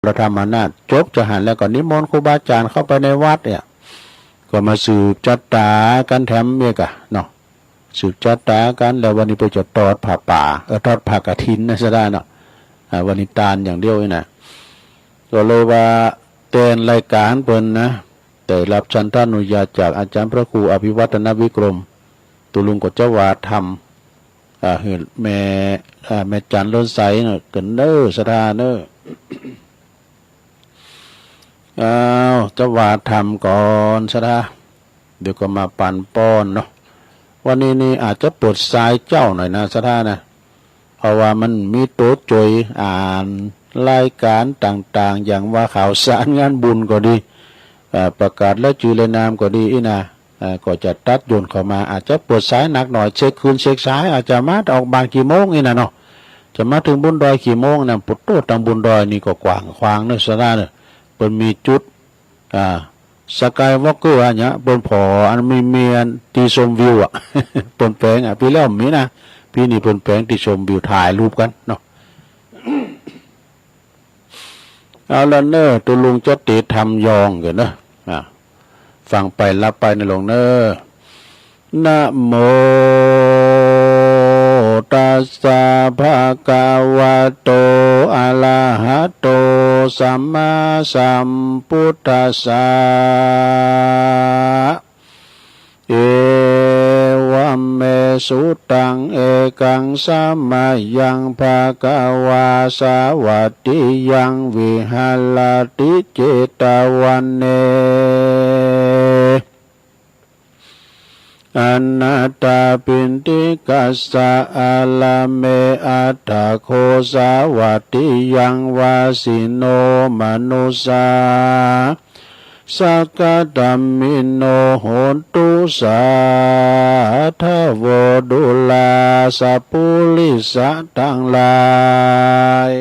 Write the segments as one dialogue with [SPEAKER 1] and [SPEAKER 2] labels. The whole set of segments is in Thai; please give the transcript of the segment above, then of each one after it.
[SPEAKER 1] เราทำมานาจบจะหันแล้วก็นิมนต์ครูบาอาจารย์เข้าไปในวัดเนี่ยก็มาสืบจัตตากันแถมเมียกะเนาะสืบจัตตากันแล้ววันนี้ไปจะทอดผ้าป่าทอดผ้ากฐินนะซะได้เนาะวันนี้ตาลอย่างเดียวนี่นะก็เลยว่าเตือนรายการเปิ้นนะแต่รับชันทานุญาตจากอาจารย์พระครูอภิวัฒนวิกรมตุลุงกฎเจ้าวาธรรมเห็นแม่จันล้นใสเนาะกันเน้อสถานเน้อจะว่าทำก่อนซะนะเดี๋ยวก็มาปั่นป้อนเนาะวันนี้นี่อาจจะปวดสายเจ้าหน่อยนะซะนะเพราะว่ามันมีโต๊ะจอยอ่านรายการต่างๆอย่างว่าข่าวสารงานบุญก็ดีประกาศและจื่อและนามก็ดีนะก็จะตัดโยนเข้ามาอาจจะปวดสายหนักหน่อยเช็คคืนเช็คสายอาจจะมาออกบางกี่โมงนี่นะเนาะจะมาถึงบุญดอยกี่โมงนะปุตโตตังบุญดอยนี่ก็กว้างขวางเนอะซะนะเนี่ยเป็นมีจุดสกายวอล์กเกอร์อันเนี้ยบนพออันมีเมียนตีชมวิวปนแปลงพี่แล้วมีนะพี่นี่ปนแปลงตีชมวิวถ่ายรูปกันเนาะเอาละเนอตัวลุงจะติดทำยองกันเนอะฟังไปรับไปในหลวงเนอนะโมตัสสะภะคะวะโตอะระหะโตสัมมาสัมพุทธัสสะเอวะเมสุตังเอกังสัมมายังภะคะวะสวัสดิยังวิหารติเจตวันเนอนัตตาปินติกัสสะอาลาเมอัตถโคสาวัตติยังวาสิโนมนุสาสักกะตัมมิโนโหตุสาทโวดุลาสัพพุลิสะทั้งหลาย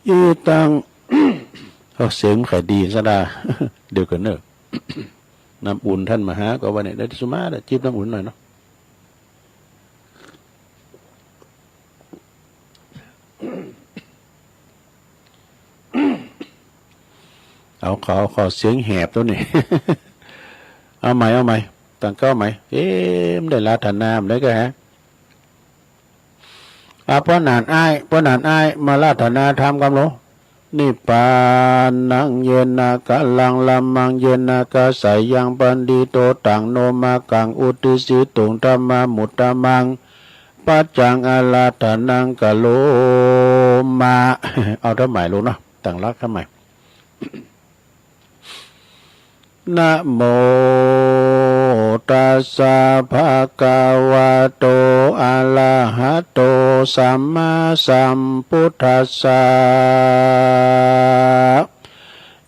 [SPEAKER 1] อีตังเสียงขายดีซะได้เดี๋ยวกันเนอะน้ำอุ่นท่านมาหาก็วันนี้ได้สุมาได้จิบน้ำอุ่นหน่อยเนาะขอเสียงแหบตัวนี้ เอาใหม่ตั้งเก้าใหม่ไม่ได้ลาฐานามได้ก็ฮะเพราะนานอ้ายมาลาฐานาธรรมกันโลนิปานังเยนากะลังลัมมังเยนากะใสยังปันดิโตตังโนมากังอุติสิตุงธรรมามุตตมังปัจจังอาลาฐานังกะโลมาเอาทำไมลูกเนาะตั้งรักทำไมนะโมตัสสะภะคะวะโตอะระหะโตสัมมาสัมพุทธัสสะ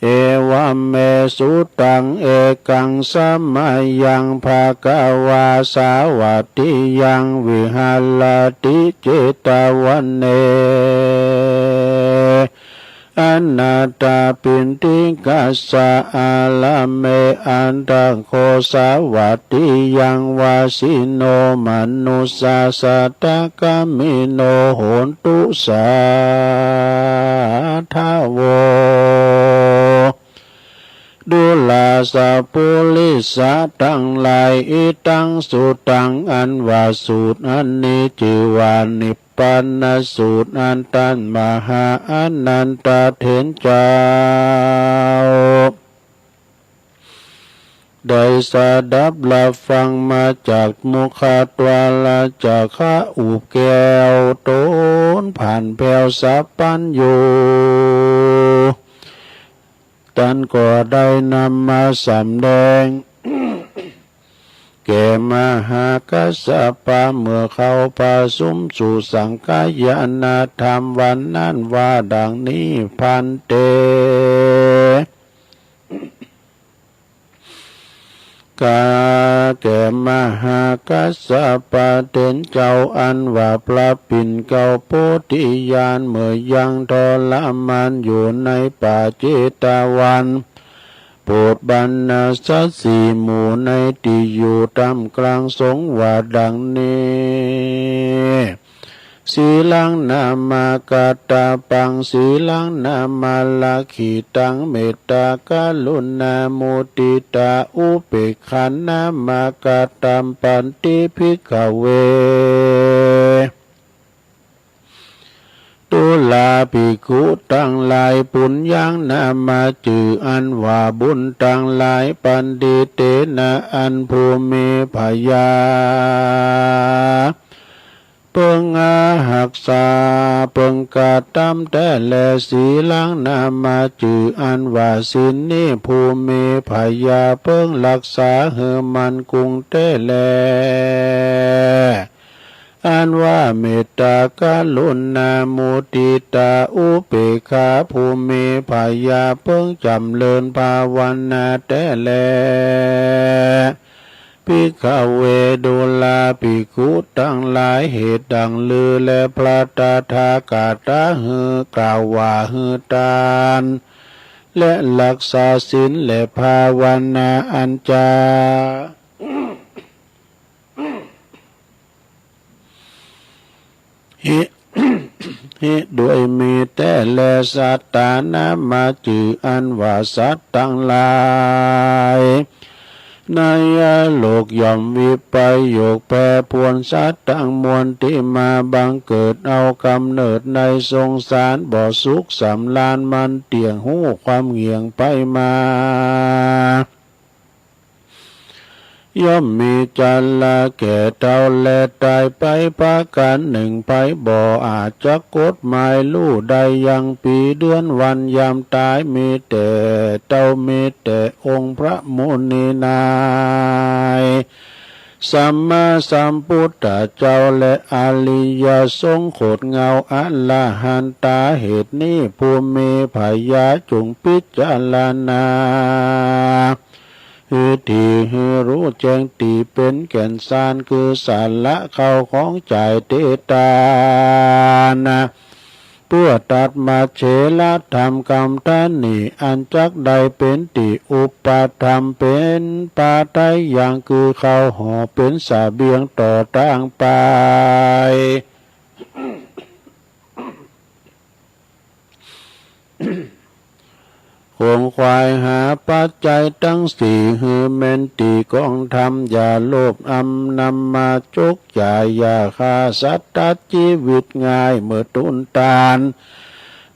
[SPEAKER 1] เอวะเมสุตังเอกังสัมมายังภะคะวะสาวัตติยังวิหารติเจตวันเนอนัตตาปินติกัสสะอาลาเมอันตะโคสาวัตติยังวาสิโนมนุสาสัตตะกามิโนโหนตุสาทาวโวดุลาสัพพุลิสะทั้งหลายอิตังสุตังอันว่าสูตรอันนี้จิวานิปันนสูตรอันตันมหาอนันตเถรเจ้าได้สดับรับฟังมาจากมุขตวาลาจากข้าอุบแก้วโตนผ่านแผ่วสัพพัญญูท่านก็ได้นำมาสำแดงแก่มหากัสสปะเมื่อเขาพาสุมสู่สังฆายนาธรรมวันนั้นว่าดังนี้พันเตกาแก่มหากัสสปะเต็นเจ้าอันว่าพระปิ่นเก่าโพธิญาณเมื่อยังทรมานอยู่ในป่าเจตวัน โปรดบรรณาสัตว์สี่หมู่ในที่อยู่ตามกลางสงฆ์ว่าดังนี้สีลังนามากาตาปังสีลังนามาลาขีตังเมตตากรุณามุติตาอุเปกขันนามากาตัมปันติภิกขเวตุลาภิกขุตั้งหลายปุญญังนามาจืออันว่าบุญตั้งหลายปันติเตนะอันภูมิพยาเปิงอาหักษาเปิงกาตามแต่แลสีลังนามาจืออันว่าสินนี้ภูมิพยาเปิงรักษาเฮมันกุงเตแลอันว่าเมตตากรุณามุติตาอุเปกขาภูมิพยาเพิ่งจำเริญภาวนาแต่แลภิกขเวดุลาภิกขุตั้งหลายเหตุดังลือและพระตถากตาหือกล่าวว่าหือตานและรักษาศีลและภาวนาอันจาฮิด้วยมีแต่แลสัตตานามาจืออันว่าสัตตั้งหลายในโลกย่อมวิปโยคแปรปวนสัตว์ทั้งมวลที่มาบังเกิดเอากำเนิดในสงสารบ่สุขสำลานมันเตี่ยงหูความเหี่ยงไปมาย่อมมีจันละแก่เท่าและตายไปประการหนึ่งไปบ่อาจจะกฎหมายลู่ใดยังปีเดือนวันยามตายมีแต่เจ้ามีแต่องค์พระมุนีนายสัมมาสัมพุทธเจ้าและอริยสงฆ์โคดเงาอรหันตาเหตุนี้ภูมิพยาจงพิจารณาคือที่ให้รู้แจ้งตีเป็นแก่นสารคือสารละเข้าของใจเตตานะเพื่อตัดมาเฉละธรรมกรรมท่านนี้อันจักใดเป็นติอุปธรรมเป็นปาไตอย่างคือเข้าห่อเป็นสาเบียงต่อต่างไปคงควายหาปัจจัยตั้งสี่หือเมนตีกองธรรมอย่าโลภอำนำมาจุกอย่าฆ่าสัตว์ตัดชีวิตง่ายเมื่อตุนตาน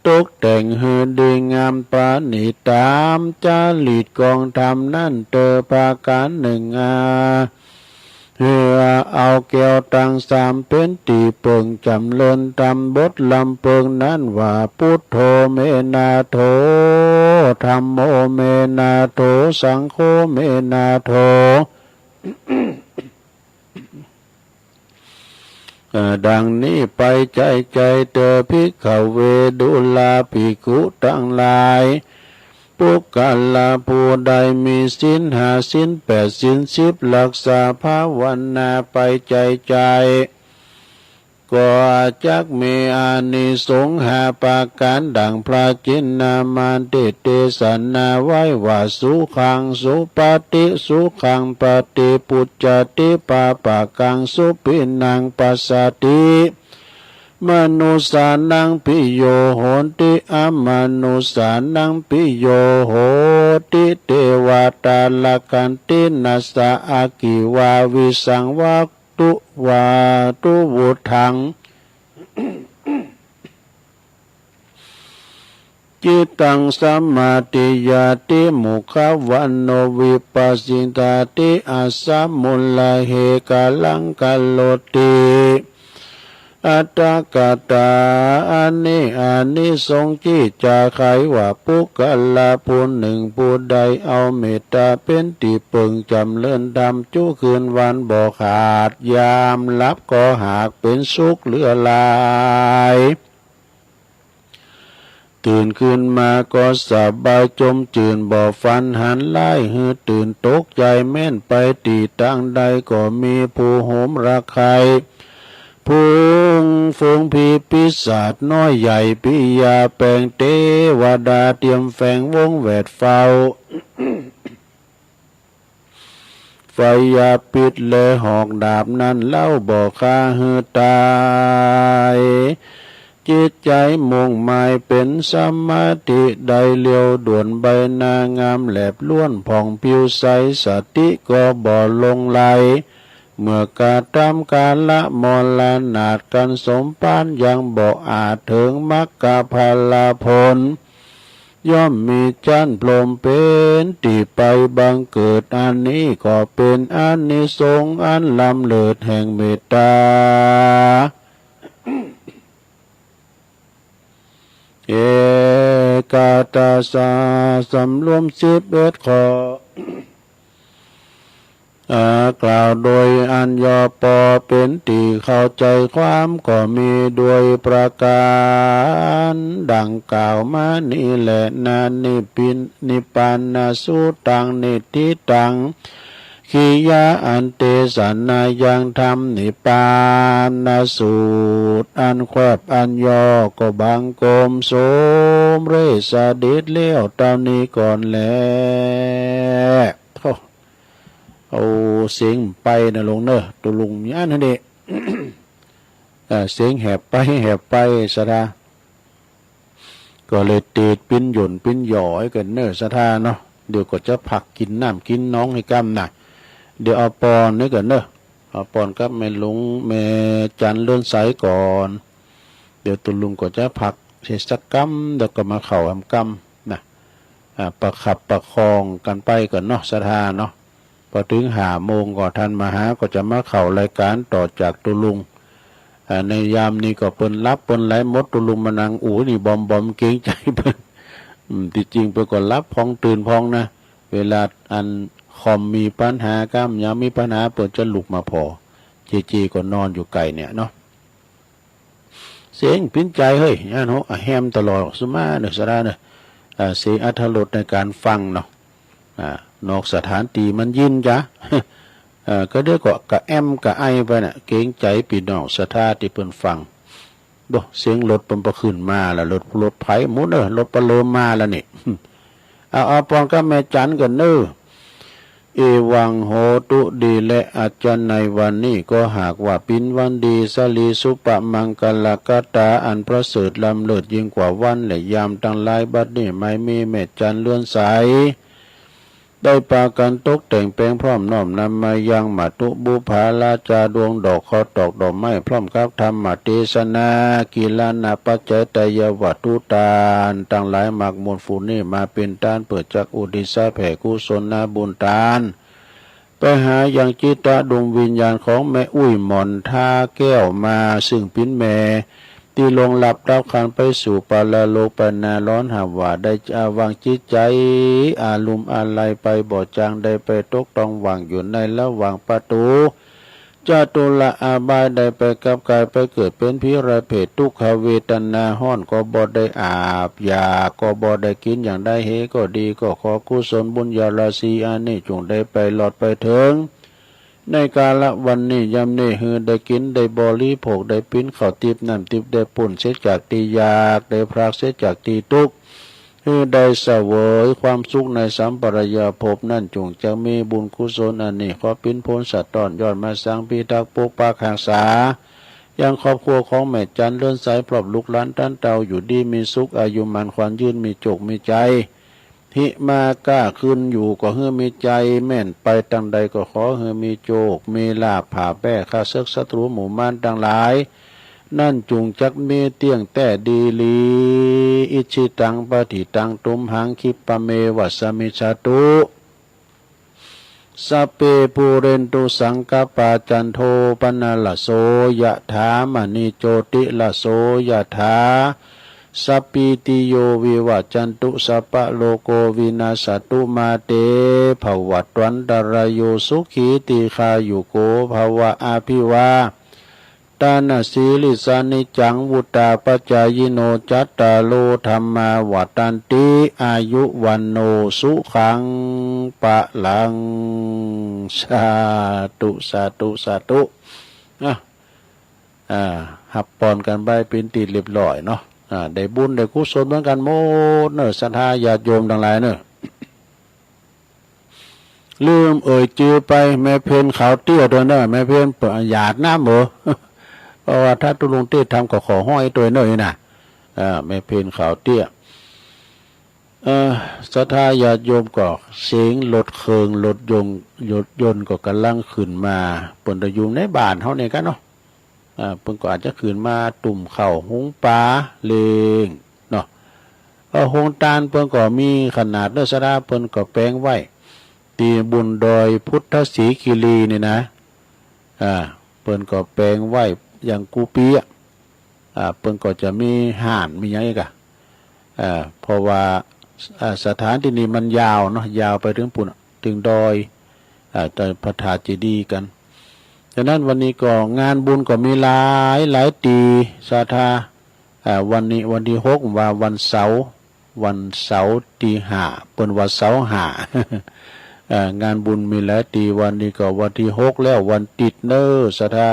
[SPEAKER 1] ตกแต่งหือดีงามปราณีตามจารีตกองธรรมนั่นเตอภาการหนึ่งเพื่อเอาแก้วตังสามเป็นตีเปิงจำเริญตำบทลำเปิงนั้นว่าพุทโธเมนาโธธัมโมเมนาโธสังโฆเมนาโธดังนี้ไปใจเตอภิกขเวดุลาภิกขุทั้งหลายปุกกะลาผู้ใดมีศีลห้าศีลแปดศีลสิบรักษาภาวนาไปใจก็จักมีอานิสงส์ห้าประการดังพระจินนามานเตสนาไว้ว่าสุขังสุปฏิสุขังปฏิปุจจติปาปะกังสุปินังปัสสติมนุสานังปิโยโหติอมนุสานังปิโยโหติเทวตาลกันตินัสสะอากิวาวิสังวัตตุวาตุวุธังจิตังสัมมาติยาติมุขวันโนวิปัสสิตาติอาสัมมุลลาเหกาลังกัลโลติอัตตกตาอันนี้อานิสงส์ที่จะไขว่าปุกกะลาผู้หนึ่งผู้ใดเอาเมตตาเป็นที่ปึงจำเริญดำจุคืนวันบ่ขาดยามรับก็หากเป็นสุขเหลือหลายตื่นขึ้นมาก็สบายจมจืนบ่ฟันหันไล่หือตื่นตกใจแม่นไปตีตั้งใดก็มีผู้โหมระไคพุงฝูงผีปีศาจน้อยใหญ่ปิยาแปลงเทวดาเตรียมแฝงวงแวดเฝ้า ไฟยาปิดเลยหอกดาบนั้นเล่าบอกข้าหือตายจิตใจมุ่งหมายเป็นสมาธิได้เลี้ยวด่วนใบหน้างามแหลบล้วนผ่องผิวใสสติก็บ่ลงไหลเมื่อกาทำการละมรลานาดกันสมปานยังบ่อาจถึงมรรคพลาผลย่อมมีจันพรหมเป็นที่ไปบังเกิดอันนี้ก็เป็นอานิสงส์อันล้ำเลิศแห่งเมตตาเอกาตาสาสำรวม11 ข้อกล่าวโดยอัญญปอเป็นที่เข้าใจความก็มีด้วยประการดังกล่าวมานี่แหละนานิปานนาสุตังนิทิตังขียาอันเตสันนายังธรรมนิปานนาสูตรอันแควบอันยอก็บังกลมโสมเรศเดชเลี้ยวตามนี้ก่อนแล้วเอาเสียงไปนะลงเนอะตัวลุงย่านนั่นเอง เสียงแหบไปแหบไปสะทาก็เลยตีดปิ้นหย่นปิ้นหย่อยกันเนอะสะทาเนาะเดี๋ยวก็จะผักกินน้ำกินน้องให้กำน่ะเดี๋ยวเอาปอนนี่กันเนอะเอาปอนกับแม่ลุงแม่จันเลื่อนสายก่อนเดี๋ยวตัวลุงก็จะผักเศษสักกำเดี๋ยวก็มาเข่าทำกำนะประขับประคองกันไปกันเนาะสะทาเนาะพอถึง5 โมงก็ท่านมาหาก็จะมาเข้ารายการต่อจากตุลุงในยามนี้ก็เปิ้นรับเปิ้นไหลมดตุลุงมานั่งนี่บอมเกรงใจเปิ้นที่จริงเปิ้นก็รับพองตื่นพองนะเวลาอันคอมมีปัญหากล้ามยามมีปัญหาเปิ้นจะลุกมาพอจีก็นอนอยู่ไกลเนี่ยเนาะเสียงปิ้นใจเฮ้ยย่านโหแฮมตลอดสุมาเด้อสระเด้อเสียงอรรถรสในการฟังเนาะนอกสถานที่มันยินจ้ะ ก็เดี๋ยวก็กะแอมกะไอไปน่ะเกรงใจพี่น้องสถานที่เพิ่นฟังดูเสียงรถมันประขึ้นมาแล้วรถไผหมุนรถปะเลิมมาแล้วนี่ เอาปองกับแม่จันกันเน้อเอวังโหตุดีและอาจารย์ในวันนี้ก็หากว่าปินวันดีสลีสุปมังกลกตาอันประเสริฐล้ำเลิศยิ่งกว่าวันและยามตั้งหลายบัดนี้ไม่มีแม่จันเลื่อนสายได้ปากันตกแต่งแปลงพร้อมน้อมนำมายังมัตุบุภาลาจาดวงดอกคอตอกดอกไม้พร้อมกับธรรมเทศนากีฬานาปัจเจตยวัตถุตานตั้งหลายหมากมวลฝูนี่มาเป็นตานเปิดจากอุดิศาแผ่กุศลนาบุญตานไปหาอย่างจิตดวงวิญญาณของแม่อุ้ยหมอนท่าแก้วมาซึ่งปิ้นแม่ที่ลงหลับรับขันไปสู่ปาลโลกปนาร้อนหาว่าได้จะวางจิตใจอาลุมอะไรไปบ่จางได้ไปตกต้องวางอยู่ในระหว่างประตูจตุละอาบายได้ไปกับกายไปเกิดเป็นพิราเพศทุกขเวทนาห้อนก็บ่ได้อาบยาก็บ่ได้กินอย่างได้เฮก็ดีก็ขอกุศลบุญญาราศีอันนี้จงได้ไปหลอดไปถึงในกาละวันนี้ยามนี้ฮือได้กินได้บริโภคได้ปิ้นข้าวติบน้ำติบได้ปุ่นเสียจากตียากได้พรากเสียจากตีทุกข์ฮือได้เสวยความสุขในสัมปรายภพนั่นจงจะมีบุญกุศลอันนี้ขอปิ้นพ้นสัตว์ตอนยอดมาสร้างพิทักษ์ปกปักรักษายังครอบครัวของแม่จันเลื่อนสายปลอบลูกหลานท่านเต่าอยู่ดีมีสุขอายุมันขวัญยืนมีโจกมีใจหิมาก้าขึ้นอยู่ก็เฮือมีใจแม่นไปทางใดก็ขอเฮือมีโจกมีลาภผ่าแป้ข้าศึกศัตรูหมู่ม่านทั้งหลายนั่นจุงจักมีเตียงแต่ดีลีอิชิตังปฏิตังตุมหังคิปะเมวัสมิชาตุสัพเพปูเรนตุสังกปาจันโทปนาลโสยะถามณีโจติลโสยะถาสัพพิติโยวิวัจจันตุสัพพะโลโกวินาศตุมาเตภวัตวันตรายโยสุขีติคายุโกภวะอาภิวาตานาสีลิสานิจังวุตาปัจจายโนจัตตาโลธรรมาวัตันติอายุวันโนสุขังปะลังสาธุสาธุสาธุหับปอนกันไปเป็นติดเรียบร้อยเนาะได้บุญได้กุศลเหมือนกันหมดเนอะศรัทธาญาติโยมทั้งหลายเนอะ ลืมจือไปแม่เพนขาวเตี้ยตัวเนอะแม่เพนเปิดหยาดน้ำเหรอ เพราะว่าถ้าตุลุงเตี้ยทำก็ขอห้อยตัวเนอะนี่นะแม่เพนขาวเตี้ยศรัทธาญาติโยมก็เสียงรถเคืองรถยนต์ก็กำลังขึ้นมาเปิ่นจะอยู่ในบ้านเฮานี่กันเนาะเพิ่นก็อาจจะขึ้นมาตุ่มข้าวหุงปลาเลงเนาะโฮงตาลเพิ่นก็มีขนาดเด้อศรัทธาเพิ่นก็แปลงไว้ตีบุญดอยพุทธศรีคีรีนี่นะเพิ่นก็แปลงไว้อย่างกูปีเพิ่นก็จะมีห่านมีหยังอีกเพราะว่าสถานที่นี้มันยาวเนาะยาวไปถึงปุ่นถึงดอยแต่พระธาตุเจดีย์กันฉะนั้นวันนี้ก็งานบุญก็มีหลายตีศรัทธาวันนี้วันที่6ว่าวันเสาร์ตี5เปิ้นว่าเสาร์5งานบุญมีหลายตีวันนี้ก็วันที่6แล้ววันติดเนอศรัทธา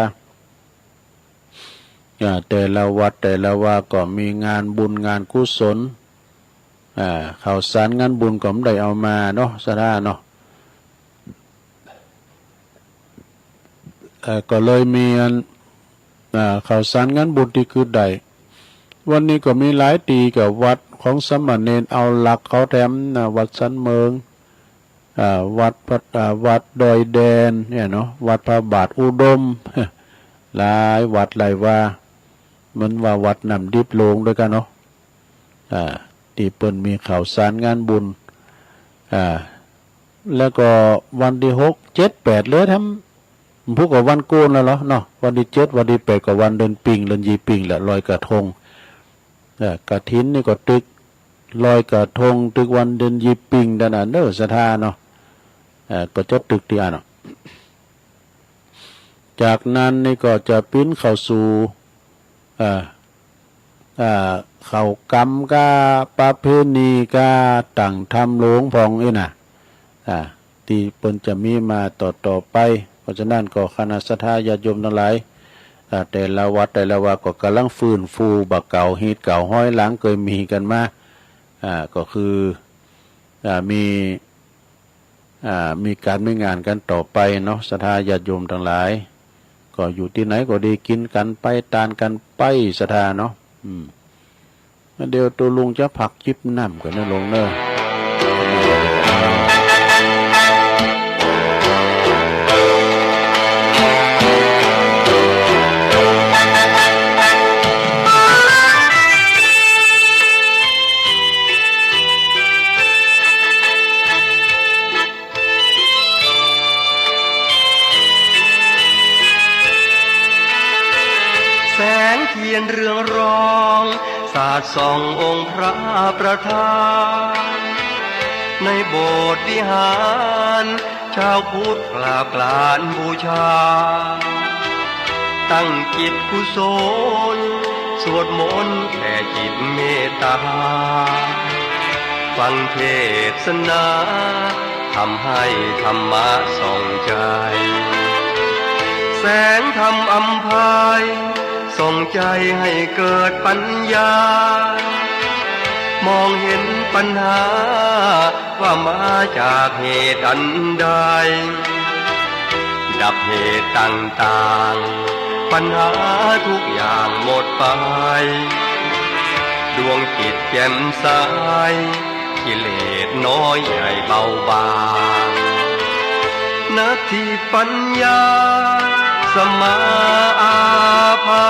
[SPEAKER 1] แต่ละวัดแต่ละว่าก็มีงานบุญงานกุศลข่าวสารงานบุญก็ไม่ได้เอามาเนาะศรัทธาเนาะก็เลยมีข่าวสารงานบุญที่คือใดวันนี้ก็มีหลายตีกับวัดของสมณเณรเอาหลักเขาแถมวัดสันเมืองวัดดอยแดนเนี่ยเนาะวัดพระบาทอุดมหลายวัดหลายว่ามันว่าวัดนำดิบลงด้วยกันเนาะที่เปิ้นมีข่าวสารงานบุญแล้วก็วันที่6 7 8เลยทำพวกกับวันโกนแล้วเนาะวันที่7วันที่8ก็วันเดือนปิงเดือนยีปิงแหละลอยกระทงกฐินนี่ก็ตึกลอยกระทงตึกวันเดือนยีปิงดันเนอศรัทธาเนาะก็จะตึกที่เนาะจากนั้นนี่ก็จะปิ้นเข้าสู่เข้ากรรมกาประเพณีกาต่างทำหลวงพองนี่นะที่เปิ้นจะมีมาต่อไปเพราะฉะนั้นก็คณะศรัทธาญาติโยมทั้งหลายแต่ละวัดแต่ละว่าก็กำลังฟื้นฟูบักเก่าฮีดเก่าห้อยหลังเคยมีกันมาก็คือมีการมีงานกันต่อไปเนาะศรัทธาญาติโยมทั้งหลายก็อยู่ที่ไหนก็ดีกินกันไปทานกันไปศรัทธาเนาะเดี๋ยวตัวลุงจะผักจิบน้ำกันนะลุงเนอะ
[SPEAKER 2] แสงเทียนเรืองรองสาดส่ององค์พระประธานในโบสถ์วิหารชาวพุทธกราบกรานบูชาตั้งจิตกุศลสวดมนต์แผ่จิตเมตตาฟังเทศนาทำให้ธรรมะส่องใจแสงธรรมอำไพส่งใจให้เกิดปัญญามองเห็นปัญหาว่ามาจากเหตุอันใดดับเหตุต่างๆปัญหาทุกอย่างหมดไปดวงจิตแจ่มใสกิเลสน้อยใหญ่เบาบางนาทีปัญญาสมาอาภา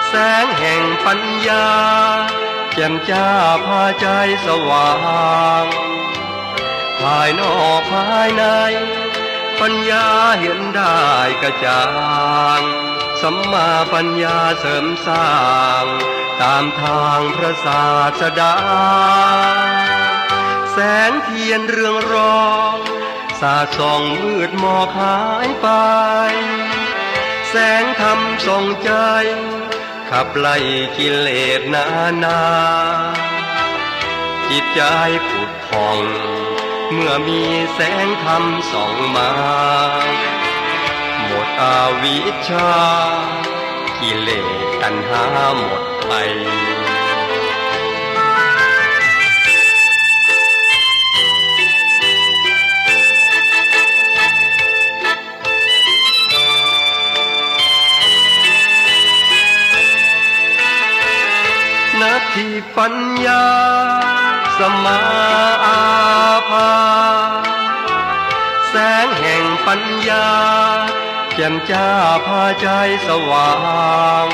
[SPEAKER 2] แสงแห่งปัญญาแจ่มจ้าพาใจสว่างภายนอกภายในปัญญาเห็นได้กระจ่างสัมมาปัญญาเสริมสร้างตามทางพระศาสดาแสงเทียนเรืองรองสาดส่องมืดหมอกหายไปแสงธรรมส่องใจขับไล่กิเลสนาจิตใจผุดผ่องเมื่อมีแสงธรรมส่องมาหมดอวิชชากิเลสตัณหาหมดไป ทีปัญญาสมาอาภาแสงแห่งปัญญาแจ่มจ้าพาใจสว่าง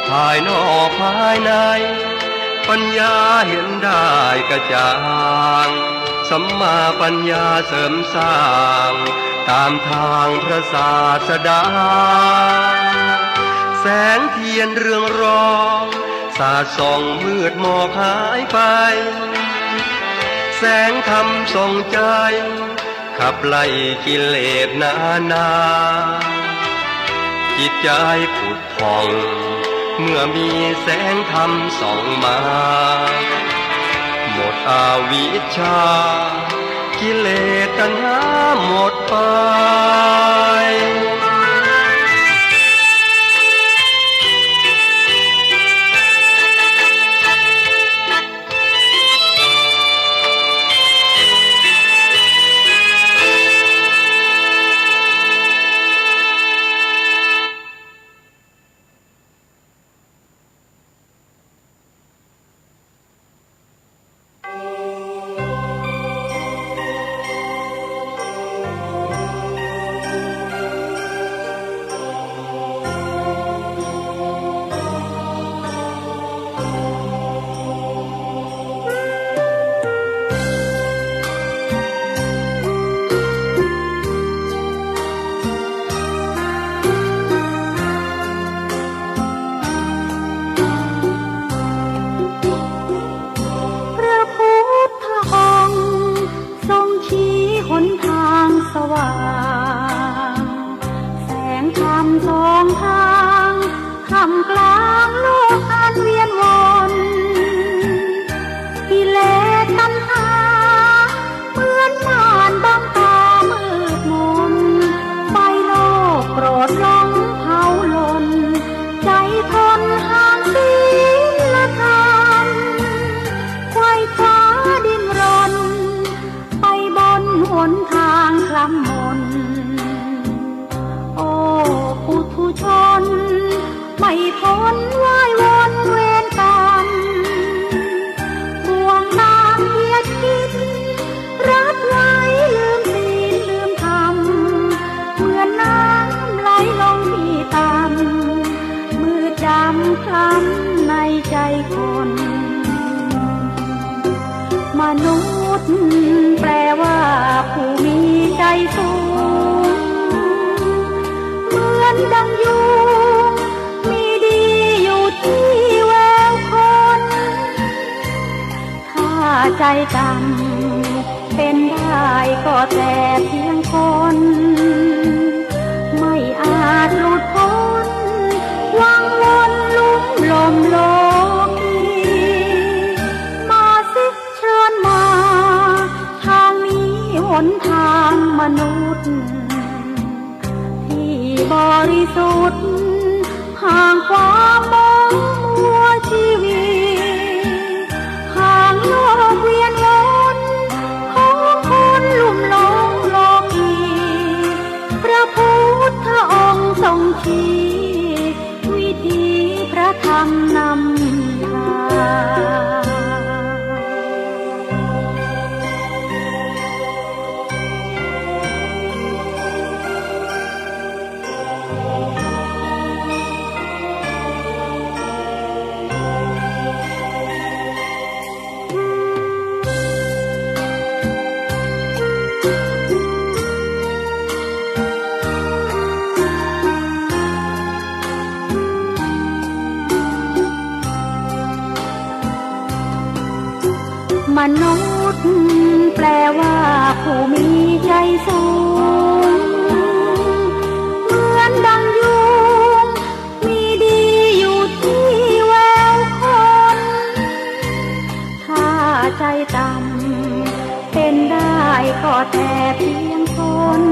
[SPEAKER 2] ภายนอกภายในปัญญาเห็นได้กระจ่างสัมมาปัญญาเสริมสร้างตามทางพระศาสดาแสงเทียนเรืองรองสาดส่องมืดหมอกหายไปแสงธรรมส่องใจขับไล่กิเลสนาจิตใจผุดผ่องเมื่อมีแสงธรรมส่องมาหมดอาวิชชากิเลสตัณหาหมดไป
[SPEAKER 3] มนุษย์แปลว่าผู้มีใจสูงเหมือนดังยุงมีดีอยู่ที่แววคนถ้าใจต่ำเป็นได้ก็แต่เพียงคนไม่อาจหลุดพ้นวังวนลุ่มลมโลกีมาสิเชิญมาทางนี้หนทางมนุษย์ที่บริสุทธิ์ห่างความมองมัวชีวิตห่างโลกเวียนวนของคนลุ่มหลงโลกีพระพุทธองค์ทรงชี้วิธีพระธรรมนำทางมนุษย์แปลว่าผู้มีใจสูงเหมือนดังยุงมีดีอยู่ที่แววคนถ้าใจต่ำเป็นได้ก็แต่เพียงคน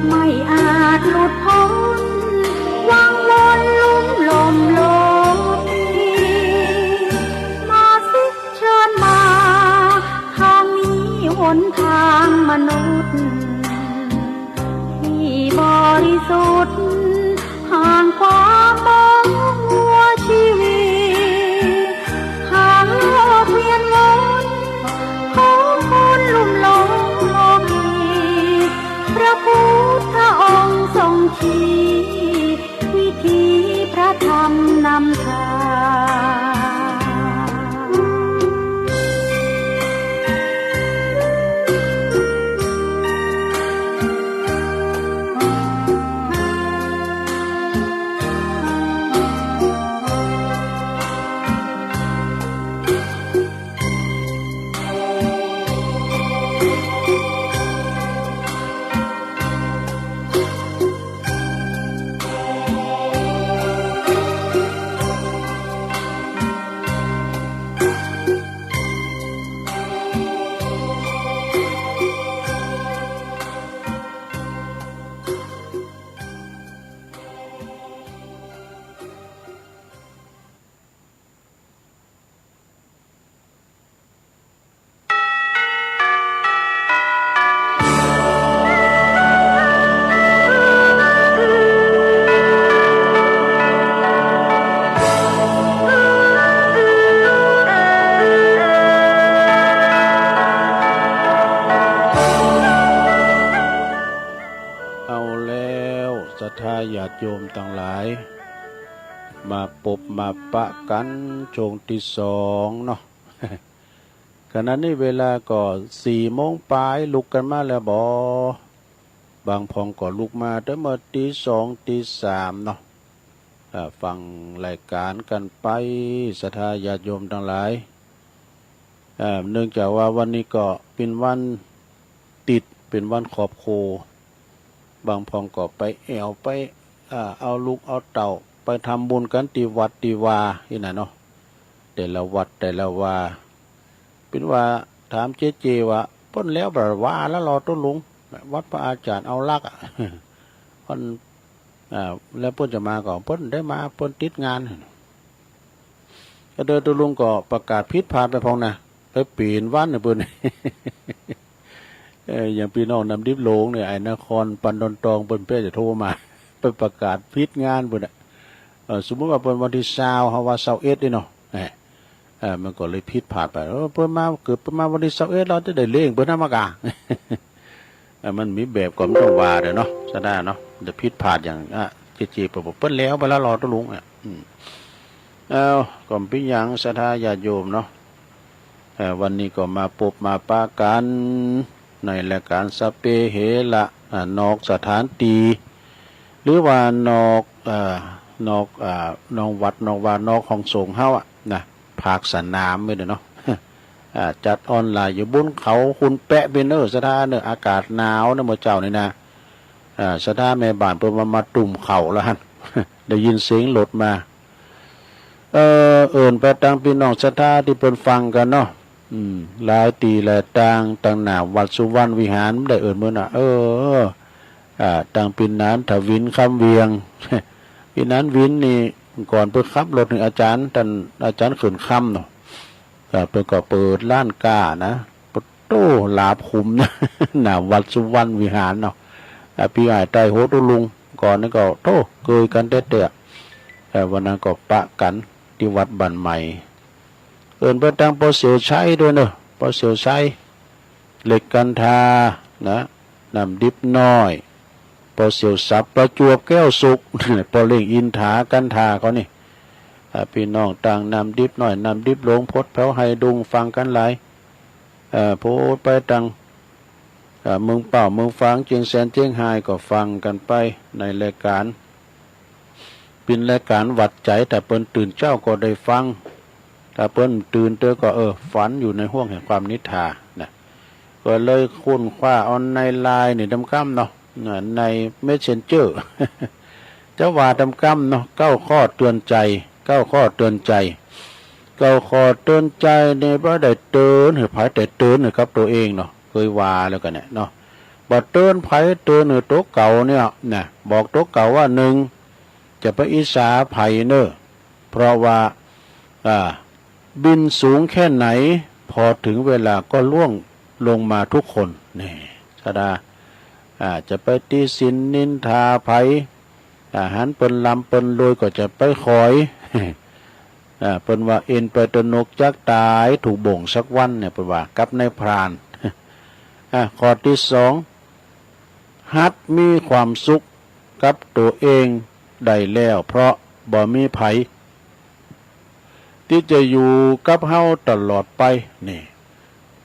[SPEAKER 3] ไม่อาจหลุดพ้นวังวนลุ่มลมโลหนทางมนุษย์ที่บริสุทธิ์ห่างความมองมัวชีวิ ชี้วิธีพระธรรมนำทาง
[SPEAKER 1] ศรัทธาญาติโยมทั้งหลายมาพบมาปะกันช่วงที่สองเนาะ ขณะนี้เวลาก็4 โมงปลายลุกกันมาแล้วบางพองก็ลุกมาตั้งแต่ตี 2ตี 3เนาะฟังรายการกันไปศรัทธาญาติโยมทั้งหลายเนื่องจากว่าวันนี้ก็เป็นวันติดเป็นวันขอบโคบางพองก็ไปแอวไปเอาลูกเอาเต่าไปทำบุญกันที่วัดที่วาที่ไหนเนาะแต่ละวัดแต่ละวาเป็นว่าถามเจ๊ว่าพ้นแล้วบรว่าแล้วรอต้นลุงวัดพระอาจารย์เอาลักพ้นแล้วพ้นจะมาก่อนพ้นได้มาพ้นติดงานก็เดินต้นลุงก็ประกาศพิษพานไปพองนะไปปีนวันเนี่ยเพิ่น อย่างพี่น้องนำดิบโลงเนี่ยไอ้นครปันดอนตองเปิ้นเป้จะโทรมาไปประกาศพิษงานเพิ่นสมมุติว่าเป็นวันที่20เฮาว่า21นี่เนาะมันก็เลยผิดพลาดไปเพิ่นมาเกิดประมาณวันที่21เราจะได้เลี้ยงเพิ่นนำมากะ มันมีแบบก็ต้องว่าเด้อเนาะซะได้เนาะจะผิดพลาดอย่างจีๆเปิ้นแล้วไปแล้วรอตะลุงก็เป็นหยังศรัทธาญาติโยมเนาะวันนี้ก็มาพบมาปะกันในรายการสเปเหระนอกสถานตีหรือว่านอกนอกวัดนอกวานอกของสงฆ์เฮานะภาคสนามไม่ได้เนาะ จัดออนไลน์อยู่บนเขาคุณแปะเบนสถานอากาศหนาวนะมื้อเจ้านี่นะสถานแม่บ้านเพิ่นมาตุ่มเขาแล้วหั่น ได้ยินเสียงรถมาไปทางพี่น้องศรัทธาที่เพิ่นฟังกันเนาะหลายตีหลายต่างหน้าวัดสุวรรณวิหารได้มื้อน่ะต่างปีนั้นถวินคำเวียง ปีนั้นวินนี่ก่อนเพิ่นขับรถอาจารย์ขึ้นค่ำเนาะเพิ่นก็เปิดร้านก้านะปุโตลาบขุมนะ หน้าวัดสุวรรณวิหารเนาะพี่อ้ายใต้โหตุลุงก่อนนั้นก็โตเคยกันเด้อวันนั้นก็ปะกันที่วัดบ้านใหม่ไปทางปอเสียวชัยด้วยเนอะปอเสียวชัยเหล็กกันทานะน้ำดิบน้อยปอเสียวสับประจวบแก้วสุก ปอเล่งอินถากันทาเขานี่พี่น้องต่างน้ำดิบน้อยน้ำดิบหลงพดแผวไฮดุงฟังกันหลายโพดไปทางเมืองเป่าเมืองฟางเจียงแสนเจียงไฮก็ฟังกันไปในรายการเป็นรายการวัดใจแต่เปิ้นตื่นเจ้าก็ได้ฟังถ้าเปิ้นตื่นเตอก็ฝันอยู่ในห้วงแห่งความนิทานะก็เลยค้นคว้าออนในไลน์นี่ดำค่ำเนาะในเมสเซนเจอร์ จะว่าดำค่ำเนาะ9 ข้อเตือนใจ9 ข้อเตือนใจ9 ข้อเตือนใจในบ่ได้เตือนหรือไผแต่เตือนกับตัวเองเนาะเคยว่าแล้วกันเนี่ยเนาะบ่เตือนไผเตือนตัวเก่าเนี่ยนะบอกตัวเก่าว่า1จะไปอิจฉาไผเนอะเพราะว่าบินสูงแค่ไหนพอถึงเวลาก็ล่วงลงมาทุกคนนี่ชาดาจะไปตีสินนินทาไผหันเปิ้นลำเปิ้นรวยก็จะไปคอย เปิ้นว่าเอ็นไปตนกจักตายถูกบ่งสักวันเนี่ยเปิ้นว่ากับในพราน ข้อที่2หัดมีความสุข กับตัวเองได้แล้วเพราะบ่มีไผที่จะอยู่กับเฮาตลอดไปนี่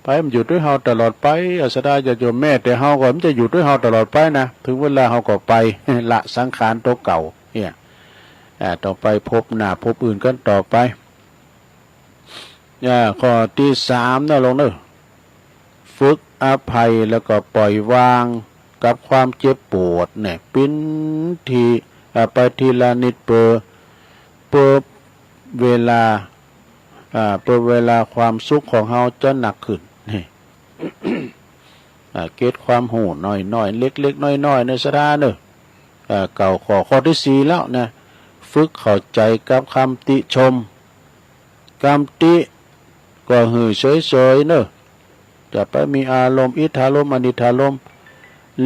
[SPEAKER 1] ไปมันอยู่ด้วยเฮาตลอดไปอาสดาจะโยมแม่แต่เฮาก็มันจะอยู่ด้วยเฮาตลอดไปนะถึงเวลาเฮาก็ไป ละสังขารตัวเก่าเนี่ยต่อไปพบหน้าพบอื่นกันต่อไปข้อที่3นะลงเนอะฝึกอภัยแล้วก็ปล่อยวางกับความเจ็บปวดเนี่ยปิ้นทีไปทีละนิดเปอเวลาเวลาความสุขของเฮาจะหนักขึ้นนี่ เกิดความหูน้อยๆเล็กๆน้อยๆในสดาเนอะเก่าข้อที่4แล้วนะฝึกเข้าใจกับคำติชมคำติก็หือเฉยๆเนอะจะไปมีอารมณ์อิทธารมณ์อนิธารมณ์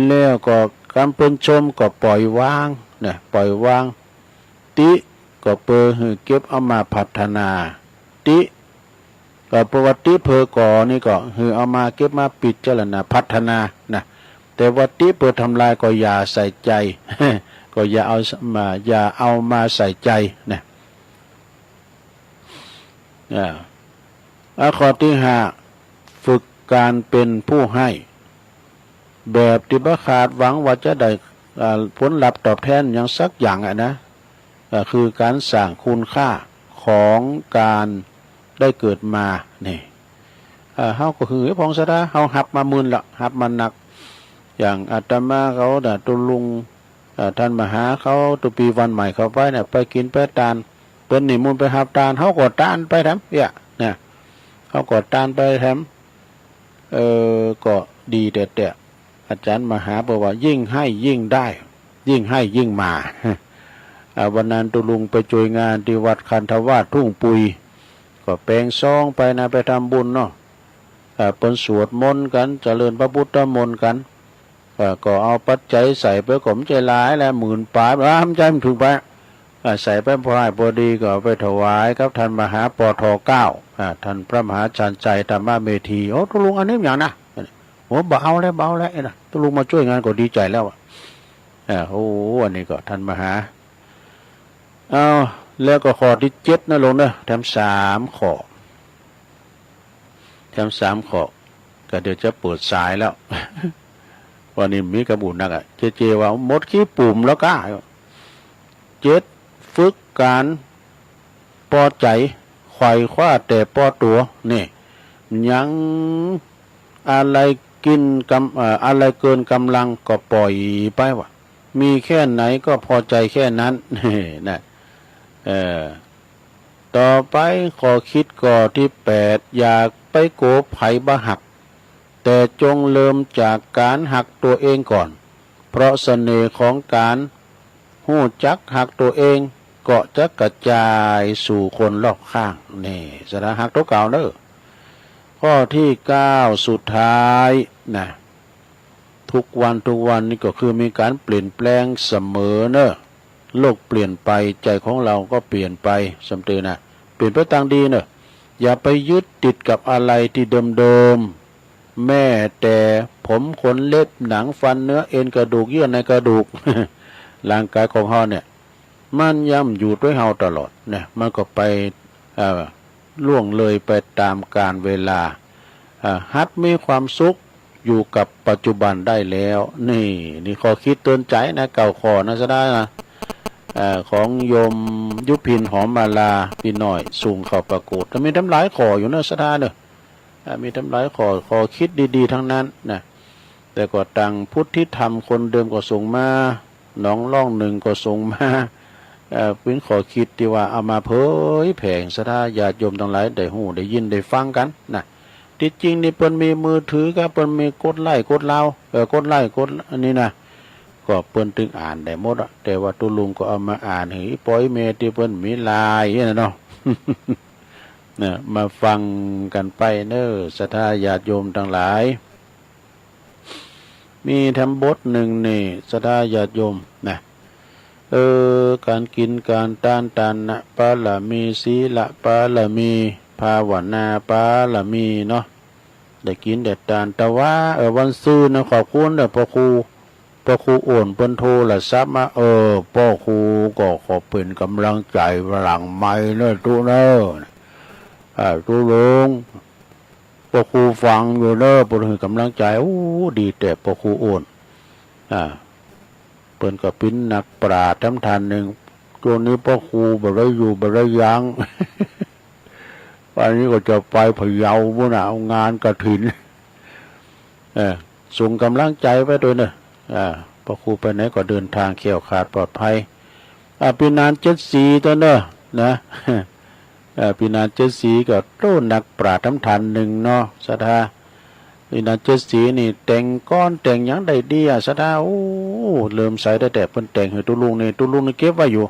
[SPEAKER 1] แล้วก็คำเพิ่นชมก็ปล่อยวางนะปล่อยวางติก็เปอหือเก็บเอามาพัฒนาติก็ประวัติเพอก่อนี่ก็หือเอามาเก็บมาปิดเจรณาพัฒนานะแต่วัติเปิดทำลายก็อย่าใส่ใจ ก็อย่าเอามาใส่ใจนะข้อที่5ฝึกการเป็นผู้ให้แบบที่บ่ขาดหวังว่าจะได้ผลลัพธ์ตอบแทนอย่างสักอย่างนะคือการสร้างคุณค่าของการได้เกิดมานี่เฮาก็คือพองสดาเฮาหับมามื่นละหับมาหนักอย่างอาตมาเขาตุลุงท่านมหาเขาตุปีวันใหม่เขาไปเนี่ยไปกินไปทานเปิ้นนิมนต์ไปหับทานเฮาก็ทานไปทำเนี่ยเฮาก็ทานไปทำก็ดีแต่อาจารย์มหาบอกว่ายิ่งให้ยิ่งได้ยิ่งให้ยิ่งมาวันนั้นตุลุงไปช่วยงานที่วัดคันธวาสทุ่งปุยก็แปลงซองไปนะไปทำบุญเนาะเปิ้นสวดมนต์กันเจริญพระพุทธมนต์กันก็เอาปัจจัยใส่ไปขมใจหลายแล้ว10,000 ปาทำใจมันถึงไปใส่ไปพอดีก็ไปถวายครับท่านมหาปท9ท่านพระมหาชาญใจธรรมเมธีโอ้ตุลุงอันนี้อย่างนะโอ้เบาแล้วนะตุลุงมาช่วยงานก็ดีใจแล้วโอ้อันนี้ก็ท่านมหาแล้วก็ข้อที่7นะลงเนอะทำ3 ข้อก็เดี๋ยวจะเปิดสายแล้ว วันนี้มีกระบุนนักเจว่าหมดขี้ปุ่มแล้วก็7ฝึกการพอใจไขว่คว้าแต่พอตัวนี่ยังอะไรกินอะไรเกินกำลังก็ปล่อยไปวะมีแค่ไหนก็พอใจแค่นั้นนี่นะต่อไปขอคิดก่อที่8อยากไปโกบไผบะหักแต่จงเริ่มจากการหักตัวเองก่อนเพราะเสน่ห์ของการหู้จักหักตัวเองก็จะกระจายสู่คนรอบข้างนี่สระหักตัวเก่าเนอะข้อที่9สุดท้ายนะทุกวันนี่ก็คือมีการเปลี่ยนแปลงเสมอเนอะโลกเปลี่ยนไปใจของเราก็เปลี่ยนไปสำเตือนนะเปลี่ยนไปทางดีเนอะอย่าไปยึดติดกับอะไรที่เดิมแม่แต่ผมขนเล็บหนังฟันเนื้อเอ็นกระดูกเยื่อในกระดูก ร่างกายของเฮาเนี่ยมันย่ำอยู่ด้วยเฮาตลอดเนี่ยมันก็ไปล่วงเลยไปตามกาลเวลาหัดมีความสุขอยู่กับปัจจุบันได้แล้วนี่ข้อคิดเตือนใจนะเก่าขอนะจะได้นะของโยมยุพินหอมมาลาพี่น้อยสูงเข้าประกฏมีทำหลายขออยู่เนอะสถานเนอะมีทำหลายขอคิดดีๆทั้งนั้นนะแต่ก็ตังพุทธิธรรมคนเดิมก็ส่งมาหนองล่องหนึ่งก็ส่งมาเป็นขอคิดที่ว่าเอามาเผยแผ่สถาญาติโยมทั้งหลายได้หูได้ยินได้ฟังกันนะที่จริงนี่เปิ้นมีมือถือก็เปิ้นมีกดไลค์กดเล่ากดไลค์กดอันนี้นะก็เปิ้นถึงอ่านได้หมดแต่ว่าตุลุงก็เอามาอ่านให้ปล่อยเมที่เปิ้นมีลายนี่เนาะ เนี่ยมาฟังกันไปเนอะศรัทธาญาติโยมทั้งหลายมีธรรมบทหนึ่งนี่ศรัทธาญาติโยมนะการกินการต้านทานนะปาละมีศีละปาละมีภาวนาปาละมีเนาะได้กินได้ทานแต่ว่าวันซื่อนะขอบคุณเด้อพ่อครู พ่อครูโอนเปิ้นโทรศัพท์มาพ่อครูก็ขอเป็นกำลังใจหลังไม้เนอะตู้เนอะตู้ลุงพ่อครูฟังอยู่เนอะเปิ้นให้กำลังใจดีแต่พ่อครูโอนเปิ้นก็เป็นนักปราชญ์ทำทานหนึ่งตัวนี้พ่อครูบ่ได้อยู่บ่ได้ยั้ง วันนี้ก็จะไปพะเยาพุ่นน่ะเอางานกฐินส่งกำลังใจไปด้วยเนอะพอครูไปไหนก็เดินทางเขี่ยวขาดปลอดภัยปีนาน74ตัวเนอะนะปีนาน74ก็โตนักปราชญ์ทำทานหนึ่งเนาะศรัทธาปีนาน74นี่แต่งก้อนแต่งหยังได้ดีศรัทธาเริ่มใส่ได้แต่เพิ่นแต่งให้ตุลุงนี่เก็บไว้อยู่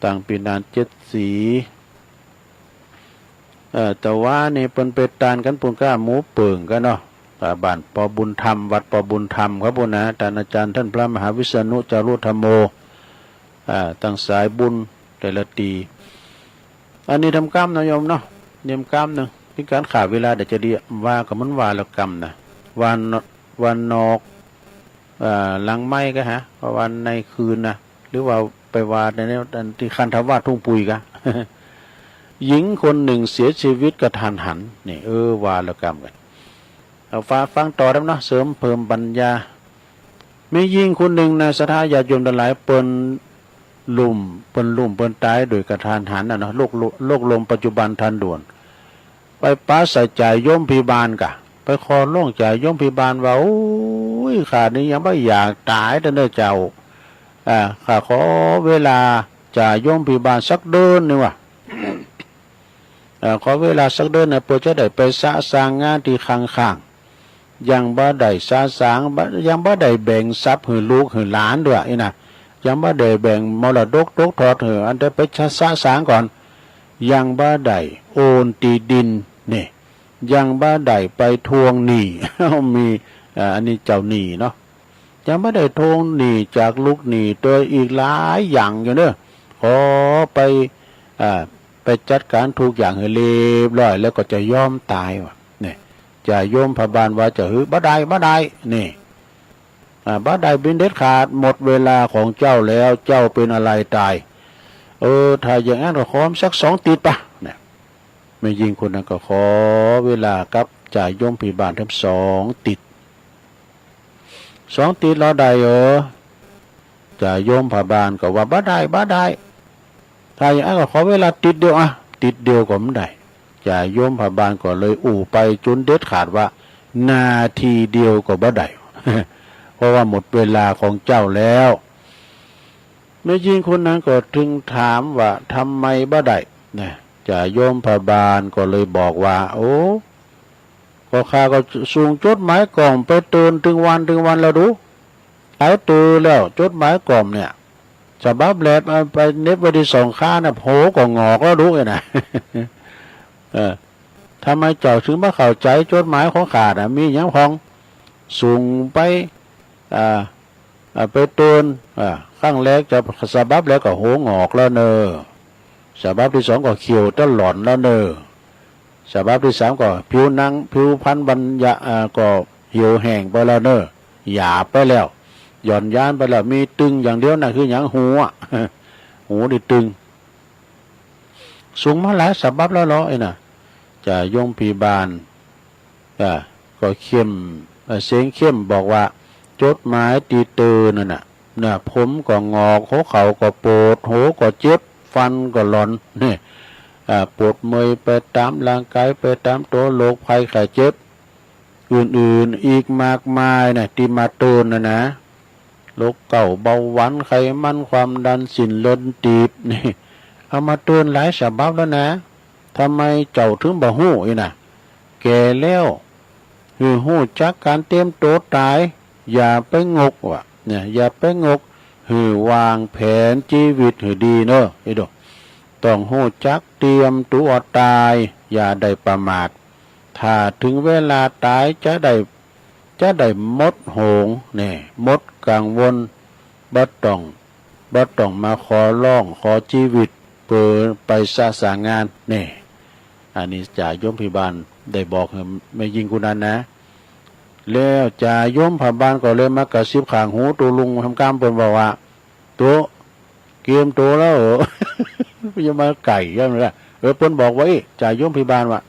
[SPEAKER 1] ตั้งปีนาน74แต่ว่านี่เปิ้นไปตานกันปุ่นก้าหมูเปิ่งกันเนาะบ้านปอบุญธรรมวัดปอบุญธรรมครับพุ่นนะท่านอาจารย์ท่านพระมหาวิษณุจารุธรรมโมตั้งสายบุญแต่ละตีอันนี้ทำกรรมนะโยมเนาะเนียมกรรมนึงที่การขาดเวลาเดี๋ยวจะดีว่ากับมันว่าแล้วกรรมนะวันนอกหลังไม้ก็ฮะวันในคืนนะหรือว่าไปว่าในนี้ที่คันธวาสทุ่งปุยกะ หญิงคนหนึ่งเสียชีวิตกระทันหันนี่วาลกรรมกันเอาฟังต่อได้เนาะเสริมเพิ่มปัญญามีหญิงคนหนึ่งนะศรัทธาญาติโยมทั้งหลายเปิ้นลุ่มตายโดยกระทันหันเนาะโรคลมปัจจุบันทันด่วนไปป้าใส่ใจโยมพิบาลกะไปขอร้องใจโยมพิบาลว่าโอ้ยข้านี้ยังไม่อยากตายแต่เด้อเจ้าข้าขอเวลาจ่ายโยมพิบาลสักเดือนนึงว่ะขอเวลาสักเดือนนะเพื่อจะได้ไปสร้างงานที่ข้างยังบ่ได้สร้างยังบ่ได้แบ่งทรัพย์ให้ลูกให้หลานด้วยนะยังบ่ได้แบ่งมรดกตกทอดให้อันได้ไปสร้างก่อนยังบ่ได้โอนที่ดินนี่ยังบ่ได้ไปทวงหนี้ มีอันนี้เจ้าหนี้เนาะยังบ่ได้ทวงหนี้จากลูกหนี้ตัวอีกหลายอย่างอยู่เด้อขอไปจัดการทุกอย่างให้เรียบร้อยแล้วก็จะยอมตายว่ะนี่จะโยมพบาลว่าจะบ่ได้นี่บ่ได้เป็นเด็ดขาดหมดเวลาของเจ้าแล้วเจ้าเป็นอะไรตายถ้าอย่างนั้นก็ขอสัก2 ติดป่ะเนี่ยไม่ยิงคนนั้นก็ขอเวลากับจ่ายโยมพบาลทั้ง2 ติด2 ติดแล้วได้จ่ายโยมพบาลก็ว่าบ่ได้ถ้าอย่างนั้นก็ขอเวลาติดเดียวก็ไม่ได้จ่ายโยมพบาลก็เลยไปจนเด็ดขาดว่านาทีเดียวก็บ่ได้ เพราะว่าหมดเวลาของเจ้าแล้วแม่ยิงคนนั้นก็ถึงถามว่าทำไมบ่ได้นะจ่ายโยมพบาลก็เลยบอกว่าก็ข้าก็ส่งจดหมายกล่อมไปเตือนถึงวันแล้วดูหลายตือแล้วจดหมายกล่อมเนี่ยฉบับแรกไปเน็บไว้ที่2 ข้างนะโผก็งอกแล้วรู้ไงนะ ทำไมเจ้าถึงมาเข้าใจจดหมายของข้านะมีอย่างของส่งไปไปตูนข้างแรกจะฉบับแรกก็โหงอกแล้วเนอฉบับที่2ก็เขียวตลอดแล้วเนอฉบับที่3ก็ผิวพันธุ์บรรยาก็เหี่ยวแห้งไปแล้วเนอหยาบไปแล้วหย่อนยานไปแล้วมีตึงอย่างเดียวน่ะคืออย่างหูหูนี่ตึงสูงมาหลายฉบับแล้วเหรอน่ะจะโยมพิบาลก็เข้มเสียงเข้มบอกว่าจดหมายตีเตือนน่ะผมก็งอกหัวเข่าก็ปวดหูก็เจ็บฟันก็หลอนนี่ปวดเมื่อยไปตามร่างกายไปตามตัวโรคภัยไข้เจ็บอื่นๆอีกมากมายน่ะที่มาเตือนนะโรคเก่าเบาหวานไขมันความดันสินเลือดตีบนี่เอามาเตือนหลายฉบับแล้วนะทำไมเจ้าถึงบ่ฮู้น่ะแก่แล้วฮู้จักการเตรียมตัวตายอย่าไปงกว่ะเนี่ยอย่าไปงกวางแผนชีวิตให้ดีเนอะต้องฮู้จักเตรียมตัวตายอย่าได้ประมาทถ้าถึงเวลาตายจะได้มดโหงเนี่ยมดกังวลบ่ต้องมาขอร้องขอชีวิตเปิดไปสร้างงานเนี่ยอันนี้จ่าโยมพิบาลได้บอกไม่ยิงกุนันนะ แล้วจ่าย่มผ่าบ้านก็เลยมากระซิบข้างหูตูลุงทำกามเปิ้นบอกว่าตัวเกมตัวแล้วเหรอ จะมาไก่ยังไงเปิ้นบอกไว้จ่าย่มพิบาลว่า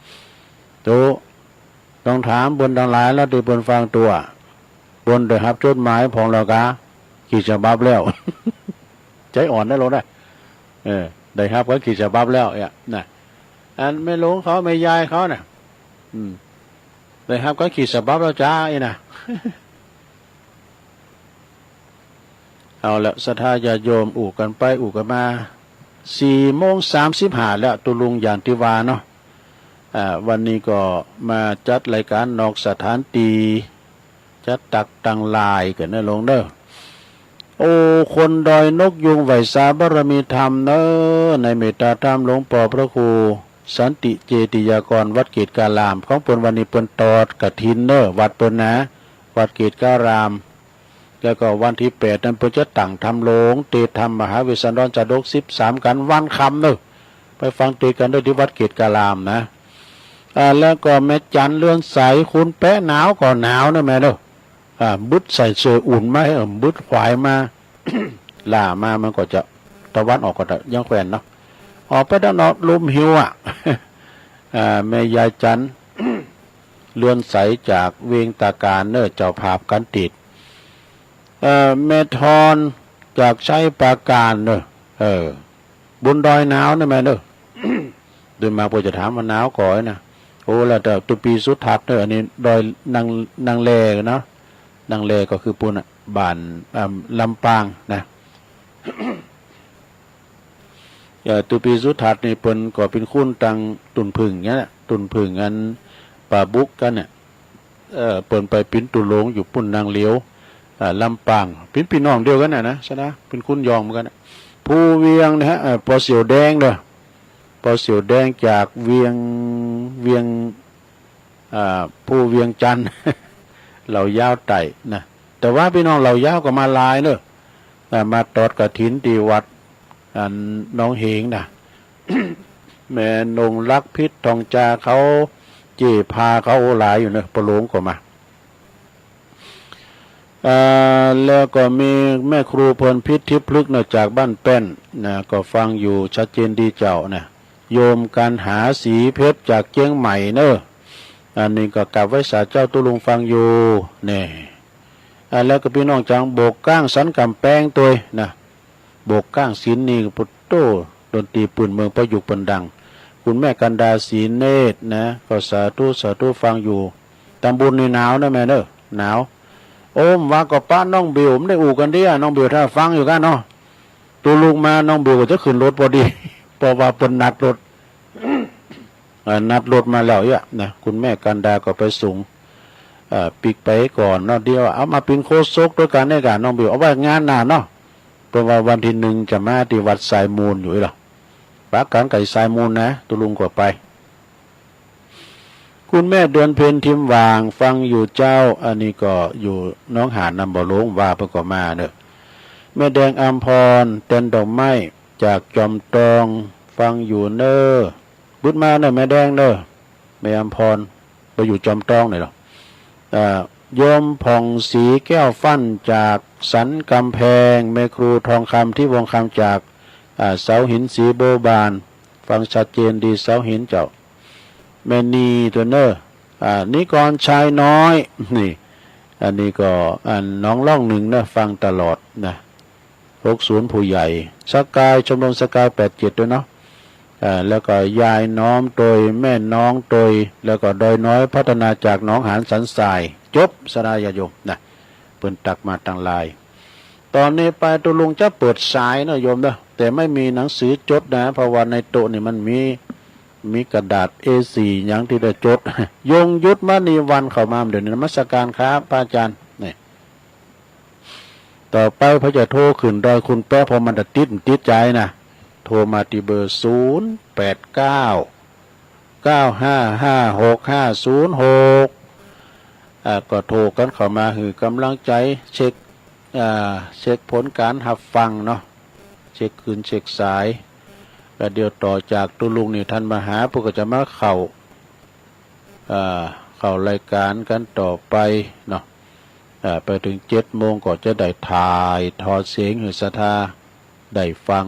[SPEAKER 1] ตัวต้องถามบนดังหลายแล้วที่เปิ้นฟังตัวบนได้รับจดหมายของเรากะกี่ฉบับแล้ว ใจอ่อนได้ลงได้ได้ครับก็กี่ฉบับแล้วเนี่ยนะอันไม่ลงเขาไม่ยายเขาน่ะได้ครับก็กี่ฉบับแล้วจ้าไอ้น่ะ เอาละศรัทธาญาติโยมอู่กันไปอู่กันมา4:35แล้วตุลุงอย่างที่ว่าเนาะวันนี้ก็มาจัดรายการนอกสถานตีจัดตักตังลายกันนะลงเด้อโอ้คนดอยนกยุงไหวสาบารมีธรรมเนอในเมตตาธรรมหลวงพ่อพระครูสันติเจติยากรวัดเกตการามของเปิ้นวันนี้เปิ้นตอดกฐินเนอวัดเปิ้นนะวัดเกตการามแล้วก็วันที่8นั้นเปิ้นจะตั้งทำโลงเตธรรมมหาวิสันดรจาดก13กันวันคำเนอไปฟังเตกันด้วยที่วัดเกตการามนะแล้วก็แม่จันเลื่อนใสคุณแปะหนาวก็หนาวนะแม่เด้อบึดใส่เสื้ออุ่นมาให้บึดขวายมา ล่ามามันก็จะตะวันออกก็จะยังแขวนเนาะออกไปด้านนอกลมหิวแม่ยายจัน เลื่อนใสจากเวียงตาการเนอเจ้าภาพกันติดแม่ทอนจากใช้ปราการเนอบุญดอยหนาวนะแม่เนอ เดินมาพอจะถามว่าหนาวก่อยนะโอ้แล้วแต่ตุปีสุดทัดเนออันนี้ดอยนางเลเนาะนางเลก็คือปุ่นบ้านลำปางนะ ตุปีสุดทัดนี่เปิ้นก็เป็นคุ้นตังตุนพึ่งเงี้ยตุนพึ่งอันป่าบุกกันเนี่ยเปิ้นไปปิ้นตุโลงอยู่ปุ่นนางเลี้ยวลำปางปิ้นพี่น้องเดียวกันนะใช่ไหมเป็นคุ้นยองเหมือนกันผู้เวียงนะฮะปอเสียวแดงเด้อปอเสียวแดงจากเวียงผู้เวียงจันทร์ เหล่ายาวไต่นะแต่ว่าพี่น้องเหล่ายาวก็มาลายเนอะมาตอดกฐินที่วัดน้องเหงนะ แม่นงรักพิษทองจาเขาเจพาเขาหลายอยู่เนอะปะโลงก็มาแล้วก็มีแม่ครูเพลินพิษทิพลึกเนอะจากบ้านแป้นนะก็ฟังอยู่ชัดเจนดีเจ้านะโยมการหาสีเพชรจากเจียงใหม่เนอะอันนี้ก็กลับไว้สาเจ้าตุลุงฟังอยู่เนี่ยแล้วก็พี่น้องจังโบกก้างสันกำแพงตัวนะโบกก้างศิลนี่ปุตโตดนตรีปืนเมืองประยุกต์ปันดังคุณแม่กันดาศรีเนตรนะก็สาธุฟังอยู่ตำบลนี่หนาวนะแม่เนอะหนาวโอ้มว่าก็ป้าน้องเบียวไม่ได้อู่กันดิน้องเบียวถ้าฟังอยู่กันเนาะตัวลุงมาน้องเบียวก็จะขึ้นรถพอดี เพราะว่าเป็นนัดรถ นัดรถมาแล้วนะคุณแม่กันดาก็ไปสูงปิกไปก่อนเนาะเดียวเอามาเป็นโคศกด้วยกันในการน้องเบียวเอาไว้งานหน้าเนาะเพราะว่าวันที่1จะมาที่วัดสายมูลอยู่หรอปากการไก่สายมูลนะตุลุงก็ไปคุณแม่เดือนเพ็ญทิมวางฟังอยู่เจ้าอันนี้ก็อยู่น้องหานนำบ่อลงว่าเพิ่นก็มาเนอะแม่แดงอัมพรเต้นดอกไม้จากจอมตองฟังอยู่เนอบุญมาเนอะแม่แดงเนอะแม่อัมพรไปอยู่จอมตองหน่อยหรอโยมผ่องสีแก้วฟั่นจากสันกำแพงแม่ครูทองคำที่วงคำจากเสาหินสีโบบานฟังชัดเจนดีเสาหินเจ้าแม่นีตัวเนอนิกรชายน้อยนี่อันนี้ก็น้องล่องหนึ่งนะฟังตลอดนะ60ผู้ใหญ่สกายชมรมสกาย87ด้วยเนาะแล้วก็ยายน้อมโดยแม่น้องโดยแล้วก็ดอยน้อยพัฒนาจากน้องหานสันทรายจบสรายโยมนะเปิ่นตักมาตั้งลายตอนนี้ไปตุลุงจะเปิดสายนะโยมเด้อแต่ไม่มีหนังสือจดนะเพราะว่าในโต๊ะนี่มันมีกระดาษ A4 อย่างที่ได้จด ยงยุทธมณีวันเข้ามาเดี๋ยวนี้นมัสการครับพระอาจารย์นี่ต่อไปพระจะโทรขึ้นดอยคุณแป๊ะพอมันจะติดใจนะโทรมาที่เบอร์08995565506ก็โทรกันเข้ามาคือกำลังใจเช็คผลการหับฟังเนาะเช็คคืนเช็คสายแล้วเดี๋ยวต่อจากตุลุงนี่ท่านมาหาพวกก็จะมาเข้ เข้ารายการกันต่อไปเนาะไปถึง7 โมงก็จะได้ถ่ายทอดเสียงให้ศรัทธาได้ฟัง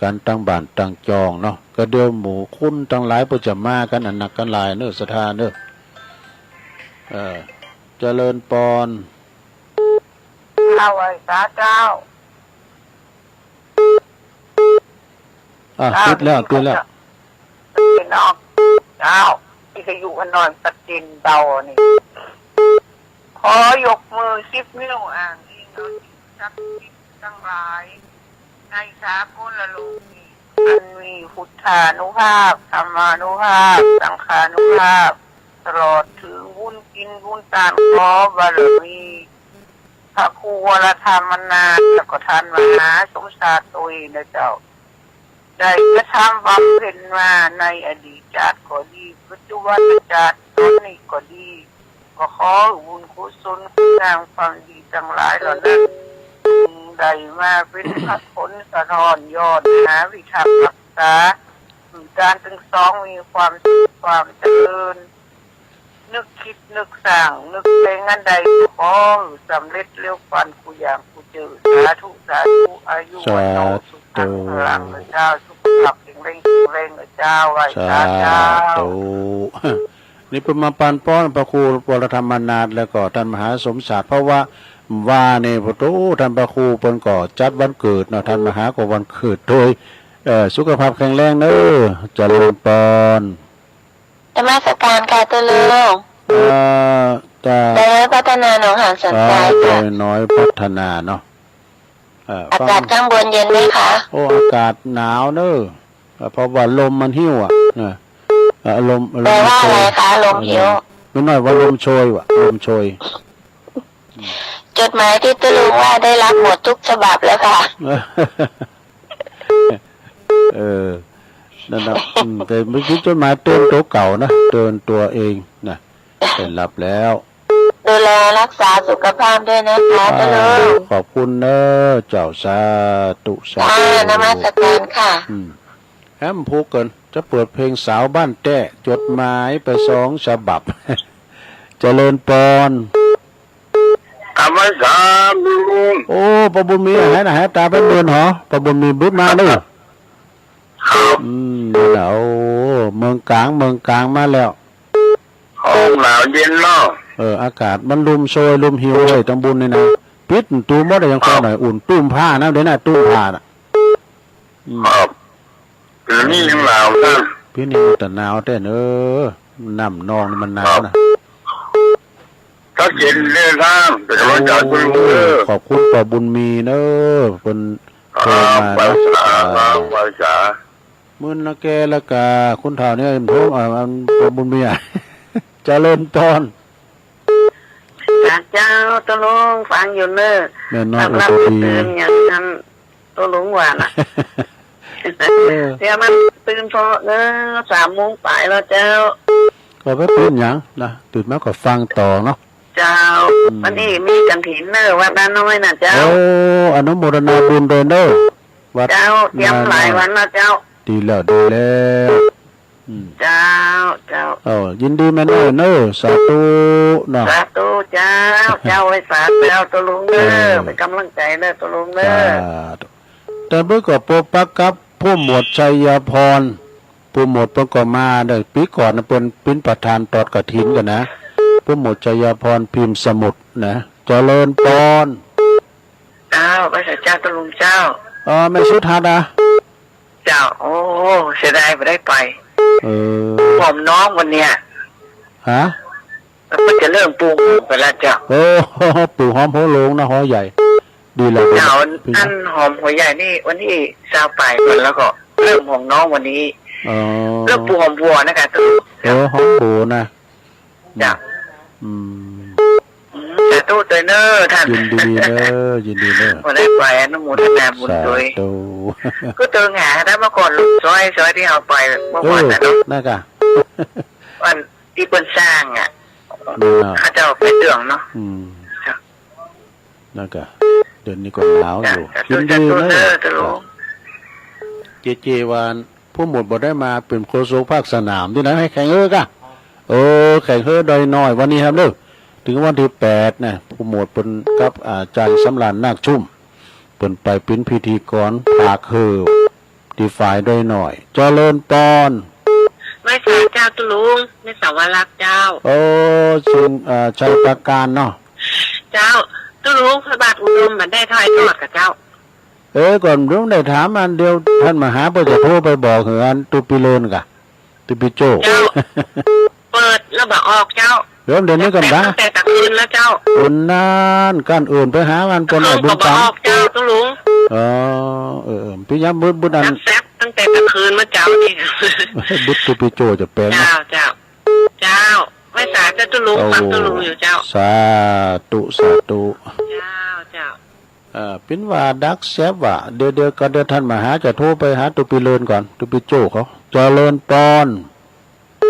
[SPEAKER 1] กันตั้งบ้านตั้งจองเนาะก็เดี๋ยวหมู่คุณตั้งหลายเพิ่นจะมากันอันหนักกันหลายเน้อศรัทธาเน้อเจริญปอน
[SPEAKER 4] เอาไว้สาเจ้า
[SPEAKER 1] ติดแล้ว
[SPEAKER 4] พี่น้องเจ้าที่จะอยู่กันนอนตัดดินเดานี่ขอยกมือ10 นิ้วอ่างอิงเอาสักตั้งหลายในสากลละลูกนี่มันมีพุทธานุภาพธรรมานุภาพสังฆานุภาพตลอดถึงบุญกินบุญตานขอบารมีพระครูวรธรรมนาแล้วก็ท่านมหาสมศาสตร์ตัวเองนะเจ้าได้กระทำบำเพ็ญมาในอดีตชาติก็ดีปัจจุบันชาติตอนนี้ก็ดีก็ขอบุญกุศลคุณงามความดีทั้งหลายเหล่านั้นได้มาเป็นพระผลสะท้อนยอดหาวิธามรักษาการทั้งสองมีความสุขความเจริญนึกคิดนึกสร้างนึกเป็นงานใดขอสำเร็จเร็วฟันกูอย่างกูเจอสาธุสาธุอายุวันโนสุขังพลังเจ้าสุขภาพแข็งแรงเจ้าไว้สาธุ
[SPEAKER 1] นี่เป็นมาปานป้อนพระครูวรธรรมนาถแล้วก็ท่านมหาสมศาสตร์เพราะว่าเนี่ยพระโตท่านพระครูเพิ่นก็จัดวันเกิดเนาะท่านมหาก็วันเกิดโดยสุขภาพแข็งแรงเด้อเจริญปอน
[SPEAKER 5] นมัสการค่ะตัวลุงได้พัฒนาหนองหานสันทรายค่ะ
[SPEAKER 1] น้อยพัฒนาเนาะ
[SPEAKER 5] อากาศข้างบนเย็นไหมคะ
[SPEAKER 1] โอ้อากาศหนาวเนอะเพราะว่าลมมันหิ้วลม
[SPEAKER 5] แปลว่าอะไรคะลมหิ้ว
[SPEAKER 1] ไม่น้อยว่าลมโชยว่ะลมโชย
[SPEAKER 5] จดหมายที่ตัวลุงว่าได้รับหมดทุกฉบับแล้วค่ะ
[SPEAKER 1] นั่นนะแต่ไม่คิดจดหมายเตือนตัวเก่านะเตือนตัวเองนะเป็นรับแล้ว
[SPEAKER 5] ดูแลรักษาสุขภาพด้วยนะคะตัวลุง
[SPEAKER 1] ขอบคุณเนอะเจ้าสาธุสาธุ
[SPEAKER 5] นมัสการค่ะ
[SPEAKER 1] แฮมพูกันจะเปิดเพลงสาวบ้านแต้จดหมายไป2 ฉบับเจริญปอน
[SPEAKER 4] ธรรมสามลุง
[SPEAKER 1] โอ้ปบุญมีหายตาเป็นเดือนหรอปบุญมีบึ้ดมาด้วยแล้วเมืองกลางมาแล้ว
[SPEAKER 4] ห้องหนาวเย็นเนาะ
[SPEAKER 1] อากาศมันลุมโชยลุมหิวเลยตำบุญนี่นะปิดตูมบ่ได้ยังพอหน่อยอุ่นตุ้มผ้านะเดี๋ยวน่ะตุ้มผ้าน่ะ
[SPEAKER 4] ครับคือนี่ยังหนาวนะ
[SPEAKER 1] พี่นี่แต่หนาวแต่น้ำนองมันหนาวนะ
[SPEAKER 4] ถ้าเย็นเนี่ยนะเป็นกำลังใจคุณลุง
[SPEAKER 1] ขอบคุณปบุญมีเนอะคนโทรมา
[SPEAKER 4] นะภาษา
[SPEAKER 1] มื่นละแกละกาคุณเฒ่าเนี่ยโทรปบุญมีเจริญตอน
[SPEAKER 4] เจ้าตัวลุงฟังอยู่เนอะรับตื่นอย่างนั้นตัวลุงว่านะเดี๋ยวมันตื่นพอ3 โมงไปแล้วเจ้า
[SPEAKER 1] ก็ไปตื่นอย่างนะตื่นมาก็ฟังต่อเนาะ
[SPEAKER 4] เจ้าวันนี้มีกันถินเนอะวัดน้อยนะเจ้า
[SPEAKER 1] โอ้อนุโมทนาบุญเดินเด้อ
[SPEAKER 4] วัดเจ้าเตรียมหลายวันแล้วเจ้า
[SPEAKER 1] ดีแล้ว
[SPEAKER 4] เจ้า
[SPEAKER 1] ยินดีแม่เนอะสาธุเนาะ
[SPEAKER 4] สาธุเจ้าไว้สาธุเจ้าตัวลุงเด้อเป็นกำลังใจเด้อตัวลุงเด้อ
[SPEAKER 1] แต่เมื่อก็ปกปักกับผู้หมวดชัยพรผู้หมวดเพิ่นก็มาได้ปีก่อนเป็นประธานตอดกฐินกันนะผู้หมวดชัยพรพิมพ์สมุทรนะเจริญปอน
[SPEAKER 4] เจ้าพระเจ้าตัวลุงเจ้า
[SPEAKER 1] แม่สุธาดา
[SPEAKER 4] เจ้าโอ้เสียดายไม่ได้ไปผมน้องวันเนี้ย
[SPEAKER 1] ฮะ
[SPEAKER 4] มันจะเริ่มปลูกไปแล้วเจ้า
[SPEAKER 1] โอ้ปลูกหอมหัวโลงนะหอใหญ่ดีแล้ว
[SPEAKER 4] เจ้าอันหอมหัวใหญ่นี่วันที่20 ปลายวันแล้วก็เริ่มของน้องวันนี้เริ่มปลูกหอมบัวนะคะตัว
[SPEAKER 1] หอมบัวนะ
[SPEAKER 4] เจ้าแต่ตู้เตยเนอร์ท่าน
[SPEAKER 1] ยินดีเนอ
[SPEAKER 4] วันได้ไปอนุโมทนาบุญด้วยก็เติงหาถ้าเมื่อก่อนซอยที่เอาไปเมื่อวานนะเนาะ
[SPEAKER 1] นั่นกะ
[SPEAKER 4] วันที่เปิ้นสร้างข้าเจ้าไปเตืองเนาะ
[SPEAKER 1] นั่นกะเดือนนี้ก็หนาวอยู่ยินดีเนอะเจวานผู้หมวดบ่ได้มาเป็นโฆษกภาคสนามที่ไหนให้แข่งกะ แข่งเฮ้อดอยน้อยวันนี้ครับเด้อถึงวันที่8นะผู้หมวดเปิ้นกับอาจารย์สำราญนาคชุ่มเปิ้นไปเป็นพิธีกรภาคเฮอที่ฝ่ายดอยน้อยเจริญปอน
[SPEAKER 5] ไม่สาเจ้าตุลุงไม่สาวรักษ์เจ้า
[SPEAKER 1] ซึ่งชัยประการเนาะ
[SPEAKER 5] เจ้าตุลุงพระบาทอุดมมันได้ทายทอดกับเจ้า
[SPEAKER 1] ก่อนรุ่งได้ถามอันเดียวท่านมหาก็จะโทรไปบอกเหอันตุปิโลนกะตุปิโจ
[SPEAKER 5] เจ้าเปิดแล้วบอกออกเจ้า
[SPEAKER 1] เริ่มเดือนนี้กันบ้า
[SPEAKER 5] แต่ตะคืนแล้วเจ้า
[SPEAKER 1] คนนั้นการอื่นไปหามันคนไหนบุญจัง
[SPEAKER 5] เจ้าตุลุง
[SPEAKER 1] พี่ย้ำบุญอัน
[SPEAKER 5] แซ่บตั้งแต่ตะคืนเมื่อเจ้านี่
[SPEAKER 1] บุญตุปิโจจะเป็น
[SPEAKER 5] เจ้าไม่สาเจ้าตุลุงฟังตุลุงอยู่เจ้า
[SPEAKER 1] สาธุ
[SPEAKER 5] เจ้า
[SPEAKER 1] เป็นว่าดักแซบว่าเดี๋ยวก็เดี๋ยวท่านมหาจะโทรไปหาตุปิโลนก่อนตุปิโจเขาเจริญปอน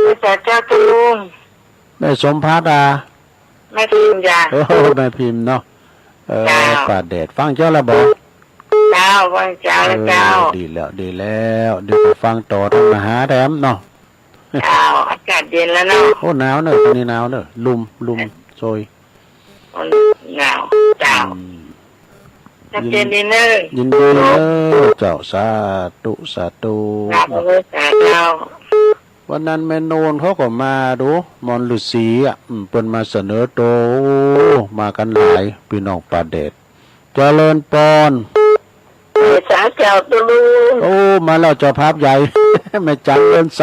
[SPEAKER 4] ไม่สาเจ้าตุลุง
[SPEAKER 1] แม่สมภาดา
[SPEAKER 4] แม่พิมพ์จ้ะ
[SPEAKER 1] แม่พิมพ์เนาะป่าแดดฟังเจ้าละบอก
[SPEAKER 4] เจ้าฟังเจ้าแล้วเจ้า
[SPEAKER 1] ดีแล้วเดี๋ยวฟังต่อท่านมหาแถมเนาะ
[SPEAKER 4] เจ้าอากาศเย็นแล้วเนาะ
[SPEAKER 1] โอ้หนาวเนอะตอนนี้หนาวเนอะลุมโซย
[SPEAKER 4] หนาวเจ้าชัดเจนดีเนอะ
[SPEAKER 1] ยินดีเนอะเจ้าสาธุ
[SPEAKER 4] เจ้า
[SPEAKER 1] วันนั้นแม่โนนเขาก็มาดูมอนฤาษีเปิ้นมาเสนอโตมากันหลายพี่น้องป่าเดชเจริญปอน
[SPEAKER 4] สาเจ้าตุลุ
[SPEAKER 1] งมาแล้วเจ้าภาพใหญ่ แม่จันเอิ้นใส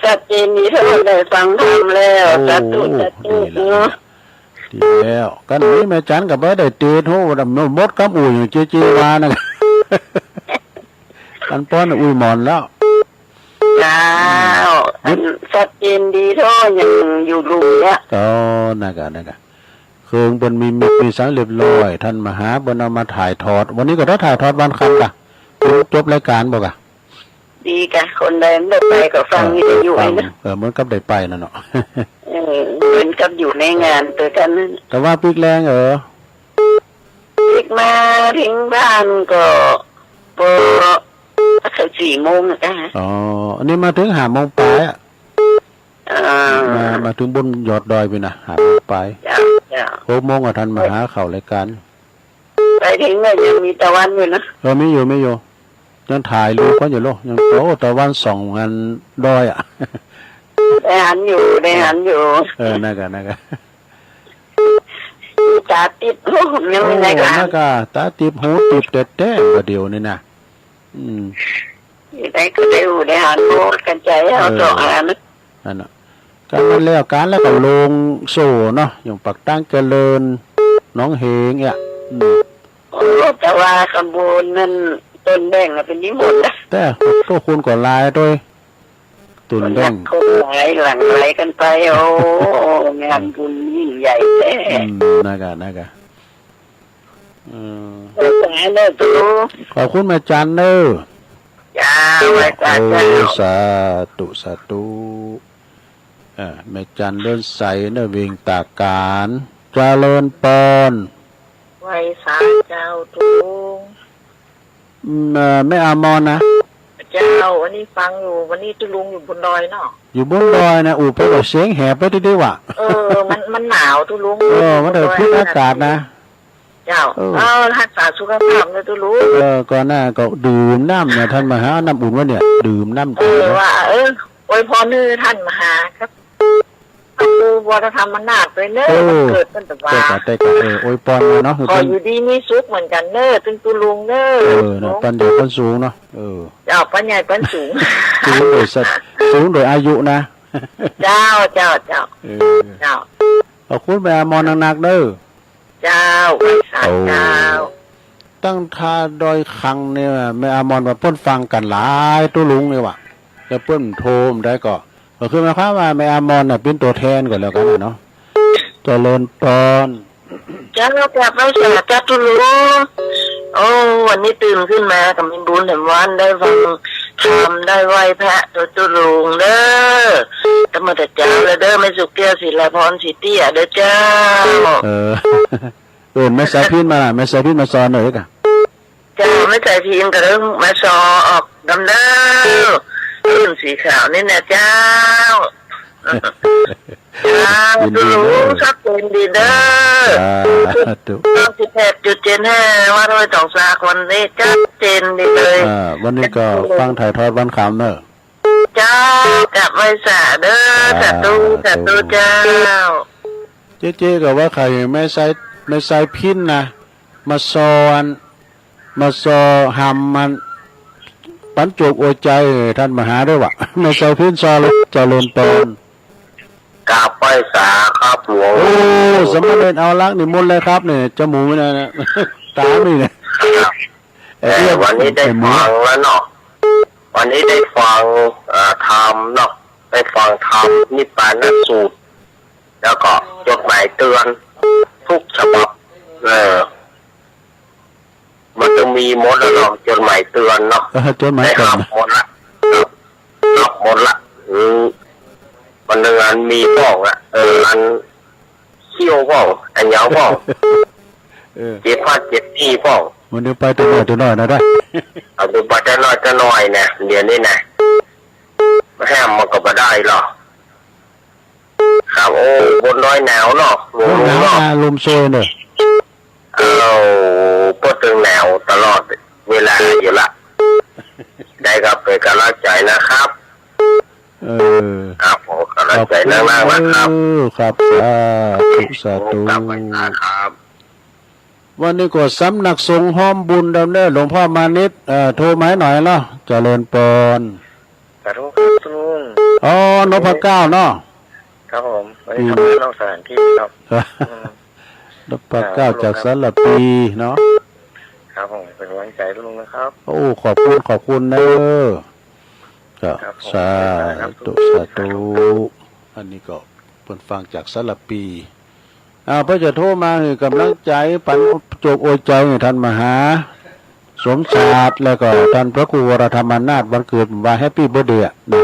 [SPEAKER 4] ชัดเจนดีเท่าได้ฟังธรรมแล้วสาธุ
[SPEAKER 1] ดีแล้วกันนี้แม่จันกับบ่ได้ตีโหดมดกับอุ่ยจีว่านะกันป้อนอุ่ยหมอนแล้ว
[SPEAKER 4] ชัดเจนดีเท่ายังอยู่ลุมเนี่ย
[SPEAKER 1] นั่นกะเครื่องบนมีสังเรียบร้อยท่านมหาบนเอามาถ่ายทอดวันนี้ก็ได้ถ่ายทอดวันคำกะจบรายการบอกอะ
[SPEAKER 4] ดีกะคนใดไม่ไปก็ฟังวิทยุนะ
[SPEAKER 1] เหมือนกับได้ไปนั่นเนาะ
[SPEAKER 4] เหมือนกับอยู่ในงานตัวกัน
[SPEAKER 1] แต่ว่าปีกแรง
[SPEAKER 4] ปีกมาถึงบ้านก็พอ4 โมงนะฮะ
[SPEAKER 1] อันนี้มาถึง5 โมงปลายมาถึงบนยอดดอยไปนะ5 โมงปลาย6 โมงก็ทันมาหาเข้ารายการ
[SPEAKER 4] ไปถึงเนี่ยยังมีตะวันอยู่นะ
[SPEAKER 1] ไม่อยู่ยังถ่ายรูปก็อยู่โลยังตะวันส่องงานดอย
[SPEAKER 4] ได้หันอยู่
[SPEAKER 1] นั่นกะ
[SPEAKER 4] ตาติดหูยังไม่ได้กัน
[SPEAKER 1] นั่นกะตาติดหูติดเต้ๆประเดี๋ยวนี่นะ
[SPEAKER 4] ได้ก็ได้หันโน้กันใจเอาต่อหัน
[SPEAKER 1] นั่นน่ะการมันแล้วการแล้วก็ลงโซ่เนาะอย่างปักตั้งเจริญน้องเฮงเนี่ย
[SPEAKER 4] แต่ว่าขบวนนั้นต้นแดงเป็นนิมนต์นะ
[SPEAKER 1] แต่ก็คุณก็ลายด้วยตุนแดง
[SPEAKER 4] คนหลังไหลกันไปงานบุญยิ่งใหญ่แท้
[SPEAKER 1] น่ากะ
[SPEAKER 4] ขอบ
[SPEAKER 1] คุณแม่จันเนอ
[SPEAKER 4] จ้าแม่จัน
[SPEAKER 1] สาธุแม่จันเดินใสเนอวิ่งตาการเจริญปอน
[SPEAKER 4] ไว้สาเจ้าตุง
[SPEAKER 1] ไม่อามอนนะ
[SPEAKER 4] เจ้าวันนี้ฟังอยู่วันนี้ตุลุงอยู่บนดอยเนาะ
[SPEAKER 1] อยู่บนดอยนะไปกับเสียงแหบไปได้ว่ะ
[SPEAKER 4] มันหนาวตุลุง
[SPEAKER 1] มันเดือดพิษอากาศนะ
[SPEAKER 4] เจ้ารักษาสุขภาพเลยตุลุง
[SPEAKER 1] ก่อนหน้าก็ดื่มน้ำเนี่ยท่านมหาน้ำอุ่นวะเนี่ยดื่มน้ำ
[SPEAKER 4] ว่าโอ้ยพอนื้อท่านมหาครับกูวัฒนธรรมมันนาดไปเนอะมันเกิดเป็นแต่ว่า
[SPEAKER 1] แต่โอ้ยปอนเนาะ
[SPEAKER 4] ก็อยู่ดีมีสุขเหมือนกันเนอะตึงตุลุงเนอะ
[SPEAKER 1] ปันเด็กปันสูงเนาะ
[SPEAKER 4] เจ้าปันใหญ่ปันสูง
[SPEAKER 1] สูงโดยอายุนะ
[SPEAKER 4] เจ้า
[SPEAKER 1] ขอบคุณแม่มอนนักเด้อ
[SPEAKER 4] เจ้าเจ้า
[SPEAKER 1] ตั้งท่าดอยคังเนี่ยแม่อมอนมาป้นฟังกันหลายตุลุงเลยว่ะแล้วเปิ้นโทมได้ก็คือหมายความว่าแม่อมอนน่ะเป็นตัวแทนก่อนแล้วกันเนาะเจริญปอน
[SPEAKER 4] เจ้าแก่ไม่สาเจ้าตุลุงวันนี้ตื่นขึ้นมากับมีบุญแห่งวันได้ฟังทำได้ไหวพระตัวตุลุงเด้อธรรมะเจ้าเลยเด้อไม่สุกเกี้ยวศิลาพรสิเตี้ยเด้อเจ้า
[SPEAKER 1] ไม่ใส่พินมาไม่ใส่พินมาสอนหน่อยกัน
[SPEAKER 4] เจ้าไม่ใส่พินก็เรื่องมาสอออกดำเด้อ ตื้นสีขาวนี่นะเจ้ารู้สักเป็นดีเด้อ98.75ว่าด้วยสองสากวันนี้ชัดเจนดีเลย
[SPEAKER 1] วันนี้ก็ฟังถ่ายทอดวันขำเนอะ
[SPEAKER 4] เจ้ากลับไปสาเด้อสาธุเจ้า
[SPEAKER 1] เจ๊ก็ว่าใครไม่ใส่พินนะมาซอนมาซอหำมันปันจุกโอใจท่านมหาด้วยวะไม่ใส่พินซอเลยเจริญปน
[SPEAKER 4] กลับไปสาครับหลวง
[SPEAKER 1] โอ้สมณเณรเอาลักนี่มนต์เลยครับเนี่ยจมูกนี่นะตาไม่เนี่ย
[SPEAKER 4] วันนี้ได้ฟังแล้วเนาะวันนี้ได้ฟังธรรมเนาะได้ฟังธรรมนิพพานสูตรแล้วก็จดหมายเตือนทุกฉบับมันจะมีหมดแล้วเนาะจดหมายเตือนเนาะ
[SPEAKER 1] จนหมาย
[SPEAKER 4] ได้
[SPEAKER 1] ก่อ
[SPEAKER 4] รั
[SPEAKER 1] น
[SPEAKER 4] บหมดละรับหมดละวันหนึ่งอันมีบ้องอันเขี้ยวบ้องอันยาวบ้อง7,700ที่บ้อง
[SPEAKER 1] วันนี้ไปตัวหน่อยนะได้
[SPEAKER 4] เอาดูบัตรน้อยจะน้อยนะเดี๋ยวนี้นะไม่แห้มมันก็ไม่ได้หรอกครับโอ้บนน้อยหนาวเนาะลม
[SPEAKER 1] หนาว
[SPEAKER 4] เนาะ
[SPEAKER 1] มาลมโชยเนอะ
[SPEAKER 4] เอาพูดถึงหนาวตลอดเวลาอยู่ละได้ครับเป็นกำลังใจนะครับครับผมกำลังใจมากๆนะครับ
[SPEAKER 1] ครับสาธุ
[SPEAKER 4] ครับ
[SPEAKER 1] วันนี้ก็สำนักสงฆ์ห้อมบุญดำเนินหลวงพ่อมานิดโทรมาหน่อยเนาะเจริญปน
[SPEAKER 4] สาธุครับลุง
[SPEAKER 1] อ๋อนพเก้าเนาะ
[SPEAKER 4] ครับผมวันนี้ทำงานนอกสถานที่ครับ
[SPEAKER 1] นพเก้าจากสารปีเนาะ
[SPEAKER 4] ครับผมเป็นกำลังใจลุงนะครับ
[SPEAKER 1] โอ้ขอบคุณเนอะครับสาธุอันนี้ก็เพิ่นฟังจากสารปีเพื่อจะโทรมาคือกำลังใจปันโจกโอยใจให้ท่านมหาสมศาสตร์แล้วก็ท่านพระครูวรธรรมนาถวันเกิดว่าแฮปปี้เบิร์ธเดย์นะ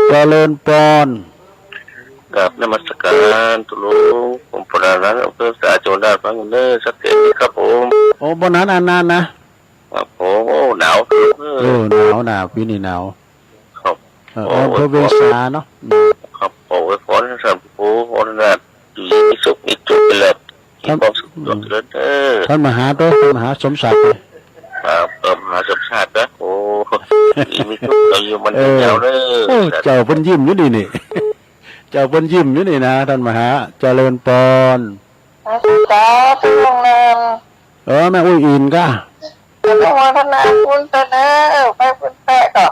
[SPEAKER 1] เจริญปอน
[SPEAKER 4] กับนมัสการตุลุงผมปราณอำเภอสาโจนาฟังเนอร์สักเกตครับผม
[SPEAKER 1] โอ้บนนั้นนานนะครับ
[SPEAKER 4] ผมโอ้หนาว
[SPEAKER 1] หนาวปีนี้หนาว
[SPEAKER 4] ครับ
[SPEAKER 1] เพื่อเวสาเนาะ
[SPEAKER 4] ครับโอ้ยฝนสัมปูฝนนาดอยู่ที่สุขมีจุดเป็นแบบที่ความสุขเลิศ
[SPEAKER 1] ท่านมหาตัวท่านมหาสมศักดิ์
[SPEAKER 4] ครับมหาสมชาตินะโอ้มีทุกเราอยู่มันเจ้าเด้อ
[SPEAKER 1] เจ้าเป็นยิ้มอยู่นี่เจ้าเป็นยิ้มอยู่นี่นะท่านมหาเจริญปอน
[SPEAKER 5] สาธุลงนาม
[SPEAKER 1] แม่อุ้ยอินก็
[SPEAKER 5] พระวัฒนาคุณเสนอไปคุณแปะก็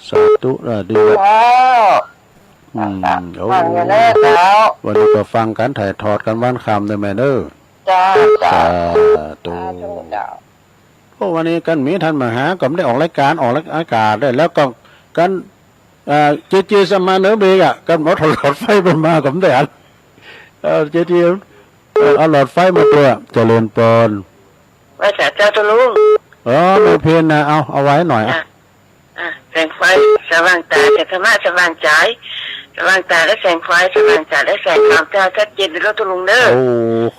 [SPEAKER 1] สาธุดี
[SPEAKER 5] ว้าว
[SPEAKER 1] วันนี้ก็ฟังกันถ่ายทอดกันวันคำได้ไหมเด้อ
[SPEAKER 5] จ้า
[SPEAKER 1] สาธุเพราะวันนี้กันมีท่านมหาก็ไม่ได้ออกรายการออกอากาศได้แล้วก็กันเจสมาเนื้อเบกกันหมดหลอดไฟมันมากับแต่เจเอาหลอดไฟมาตัวเจริญปน
[SPEAKER 4] ไว้แต่เจ้าตุลุง
[SPEAKER 1] ไม่เพียนนะเอาไว้หน่อย
[SPEAKER 4] แสงไฟสว่างตาจะธรรมะสว่างใจสว่างตาและแสงไฟสว่างใจและแสงธรรมเจ้าชัดเจนแล้วตุลุงเด้อ
[SPEAKER 1] โอ้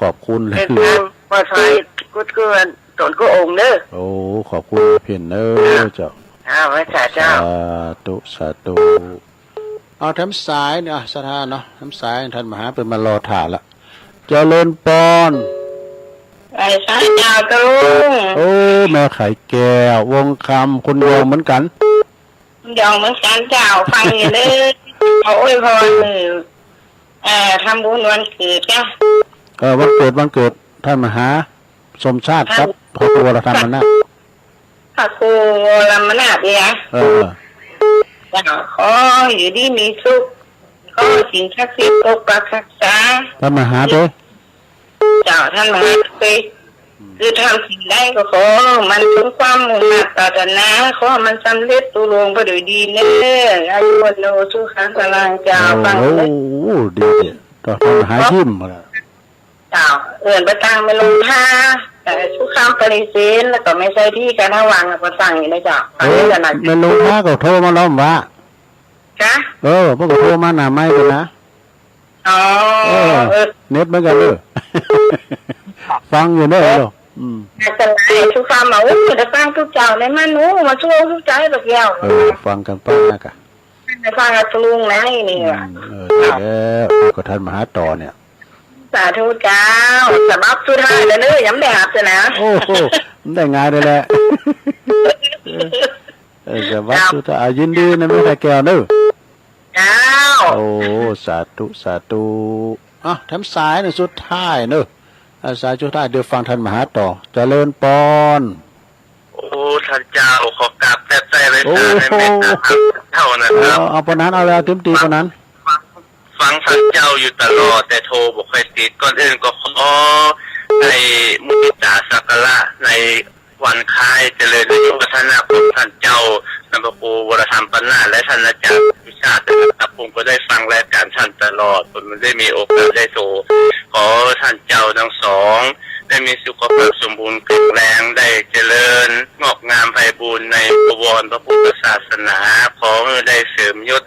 [SPEAKER 1] ขอบคุณเลย
[SPEAKER 4] เป็นทางปลอดภัยกุดเกลือนตนก็องค์เด้อ
[SPEAKER 1] โอ้ขอบคุณเพียนเด้อเจ้า
[SPEAKER 4] ไว้จ่าเจ้า
[SPEAKER 1] สาธุเอาทำสายเนี่ยสถานเนาะทำสายท่านมหาเป็นมารอถ่าละเจริญปอน
[SPEAKER 5] ไอ้สายเจ้าตุลุง
[SPEAKER 1] โอ้แม่ไข่แก้ววงคำคุณโยมเหมือนกัน
[SPEAKER 5] ยองเหมือนกันเจ้าฟังอย่างนี้เขาอวยพรทำบุญวันเกิดจ้า
[SPEAKER 1] วันเกิดท่านมหาสมชาติครับพระครูวรธรรมนาถ
[SPEAKER 5] พระครูวรธรรมนาถเนี่ยขออยู่ดีมีสุขขอสิ่งศักดิ์สิทธิ์ปกปักรักษา
[SPEAKER 1] ท่านมหาด้วย
[SPEAKER 5] เจ้าท่านมหาด้วยคือทำสิ่งใดก็ขอมันถึงความมุ่งมั่นปรารถนาขอมันสำเร็จตุลงไปโดยดีเนออายุวันโนสุขังพลังเจ้าฟังเลย
[SPEAKER 1] โอ้ดีต่อท่านมหายิ้มมาแล้ว
[SPEAKER 5] เจ้าไปตั้งไม่ลงท่าแต่ทุกคำปฏิเสธแล้วก็ไม่ใช่ที่การระวังก็สั่งอย่างนี้จ้ะ
[SPEAKER 1] ไม่ลงท่าก็โทรมาล้อมว่า
[SPEAKER 5] จ้ะ
[SPEAKER 1] พวกก็โทรมาหนาไม้กันนะ
[SPEAKER 5] อ๋อ
[SPEAKER 1] เน็ตเหมือนกันเลยฟังอยู่เนอะ
[SPEAKER 5] อาจารย์ทุกคำมาอุ้ยจะฟังทุกเจ้าในมันหนูมาช่วยทุกเจ้าแบบเดียว
[SPEAKER 1] ฟังกันป้านะกะ
[SPEAKER 5] จะฟังกระลุงนะนี่ว่ะ
[SPEAKER 1] แล้วก็ท่านมหาต่อเนี่ย
[SPEAKER 5] สาธุเจ้าสำหรับสุดท้ายเลยย้ำแดดจะนะ
[SPEAKER 1] โอ้โหมันได้งานเลยแหละแต่ว่าสุดท้ายยินดีนะไม่ใช่แก้วเนอะ
[SPEAKER 5] เจ้า
[SPEAKER 1] โอ้สาธุสาธุอ่ะทำสายในสุดท้ายเนอะสายสุดท้ายเดี๋ยวฟังท่านมหาต่อเจริญปอน
[SPEAKER 6] โอ้ท่านเจ้าขอกราบแต่ใจเลยนะในเมตตาเท่านะครับ
[SPEAKER 1] เอาปนนั้นเอาแล้วเต็มตีปนนั้น
[SPEAKER 6] ฟังท่านเจ้าอยู่ตลอดแต่โทรบอกใครติดก่อนอื่นก็ขอในมุทิตาสักการะในวันคล้ายเจริญในยุควัฒนาคุณท่านเจ้านัมปภูวรธรรมปัญนาและท่านอาจารย์วิชาตินะครับผมก็ได้ฟังรายการท่านตลอดผมได้มีโอกาสได้โทรขอท่านเจ้าทั้งสองได้มีสุขภาพสมบูรณ์แข็งแรงได้เจริญงอกงามไพบูรณ์ในประวรพระพุทธศาสนาขอได้เสริมยศ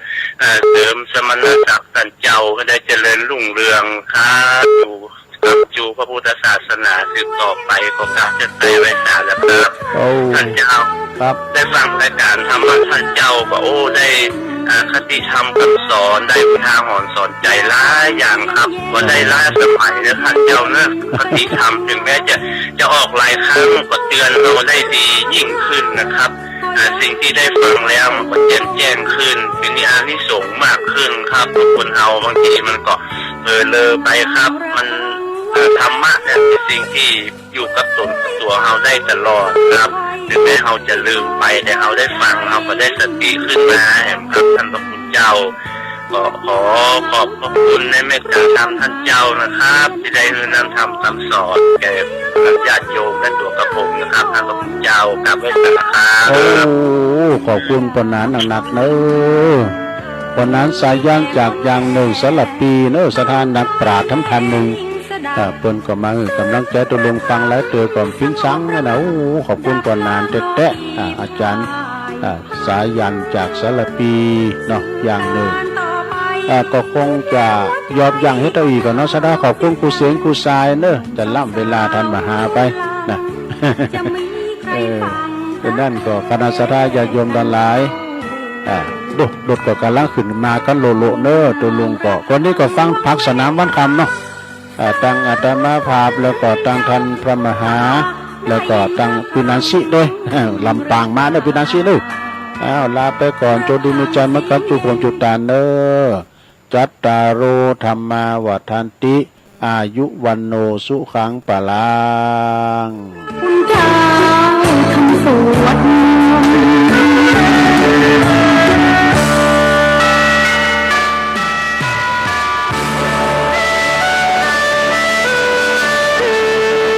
[SPEAKER 6] เสริมสมณศักดิ์ท่านเจ้าก็ได้เจริญรุ่งเรืองค้าอยู่กับจูพระพุทธศาสนาสืบต่อไปขอกราบเจริญไว้สาแล้วครับ
[SPEAKER 1] โอ้
[SPEAKER 6] ท่านเจ้า
[SPEAKER 1] ครับ
[SPEAKER 6] ได้ฟังรายการธรรมะท่านเจ้าก็โอ้ได้คติธรรมคำสอนได้พุทธาหอนสอนใจหลายอย่างครับก็ได้ล่าสมัยนะท่านเจ้านะคติธรรมถึงแม้จะออกหลายครั้งก็เตือนเราได้ดียิ่งขึ้นนะครับสิ่งที่ได้ฟังแล้วมันก็แจ้งขึ้นเป็นอานิสงส์มากขึ้นครับคนเอาบางทีมันก็เลยไปครับมันธรรมะเนี่ยเป็นสิ่งที่อยู่กับตัวเราได้ตลอดครับถึงแม้เราจะลืมไปแต่เราได้ฟังเราก็ได้สติขึ้นมาแห่งครับท่านพระคุณเจ้าก็ขอขอบพระคุณในเมตตาธรรมท่านเจ้านะครับที่ได้นำธรรมคำสอนแก่ญาติโยมและตัวกระผมนะครับท่านพระคุณเจ้ากราบไว้สักการะ
[SPEAKER 1] โอ้ขอบคุณปนนั้นหนักๆเนอะปนนั้นสายย่างจากอย่างหนึ่งสลับปีเนอะสถานนักปราชญ์ทั้งทันหนึ่งเปิ้นก็มากำลังใจตัวลงฟังแล้วเตือก่อนพิ้นซังนะโอ้ขอบคุณก่อนนานแตะอาจารย์สายยันจากสลับปีเนาะอย่างหนึ่งก็คงจะยอบอย่างให้ตัวอีกก่อนเนาะสดาขอบคุณครูเสียงครูทรายเนอะจะล่ำเวลาทันมาหาไปนะเป็นนั่นก็คณะสดาญาโยมดันหลายดก็กำลังขึ้นมากันโลโลเนอะตัวลุงก็คนนี้ก็ฟังพักสนามวันคำเนาะตั้งอาตมาภาพแล้วก็ตั้งท่านพระมหาแล้วก็ตั้งปินันสิด้วยลำปางมาด้วยปินันสิด้วยลาไปก่อนโจดีมีใจมะกับจุพงจุตานเนอจัตตารโอธรรมาวัฏันติอายุวันโนสุขังปะลัง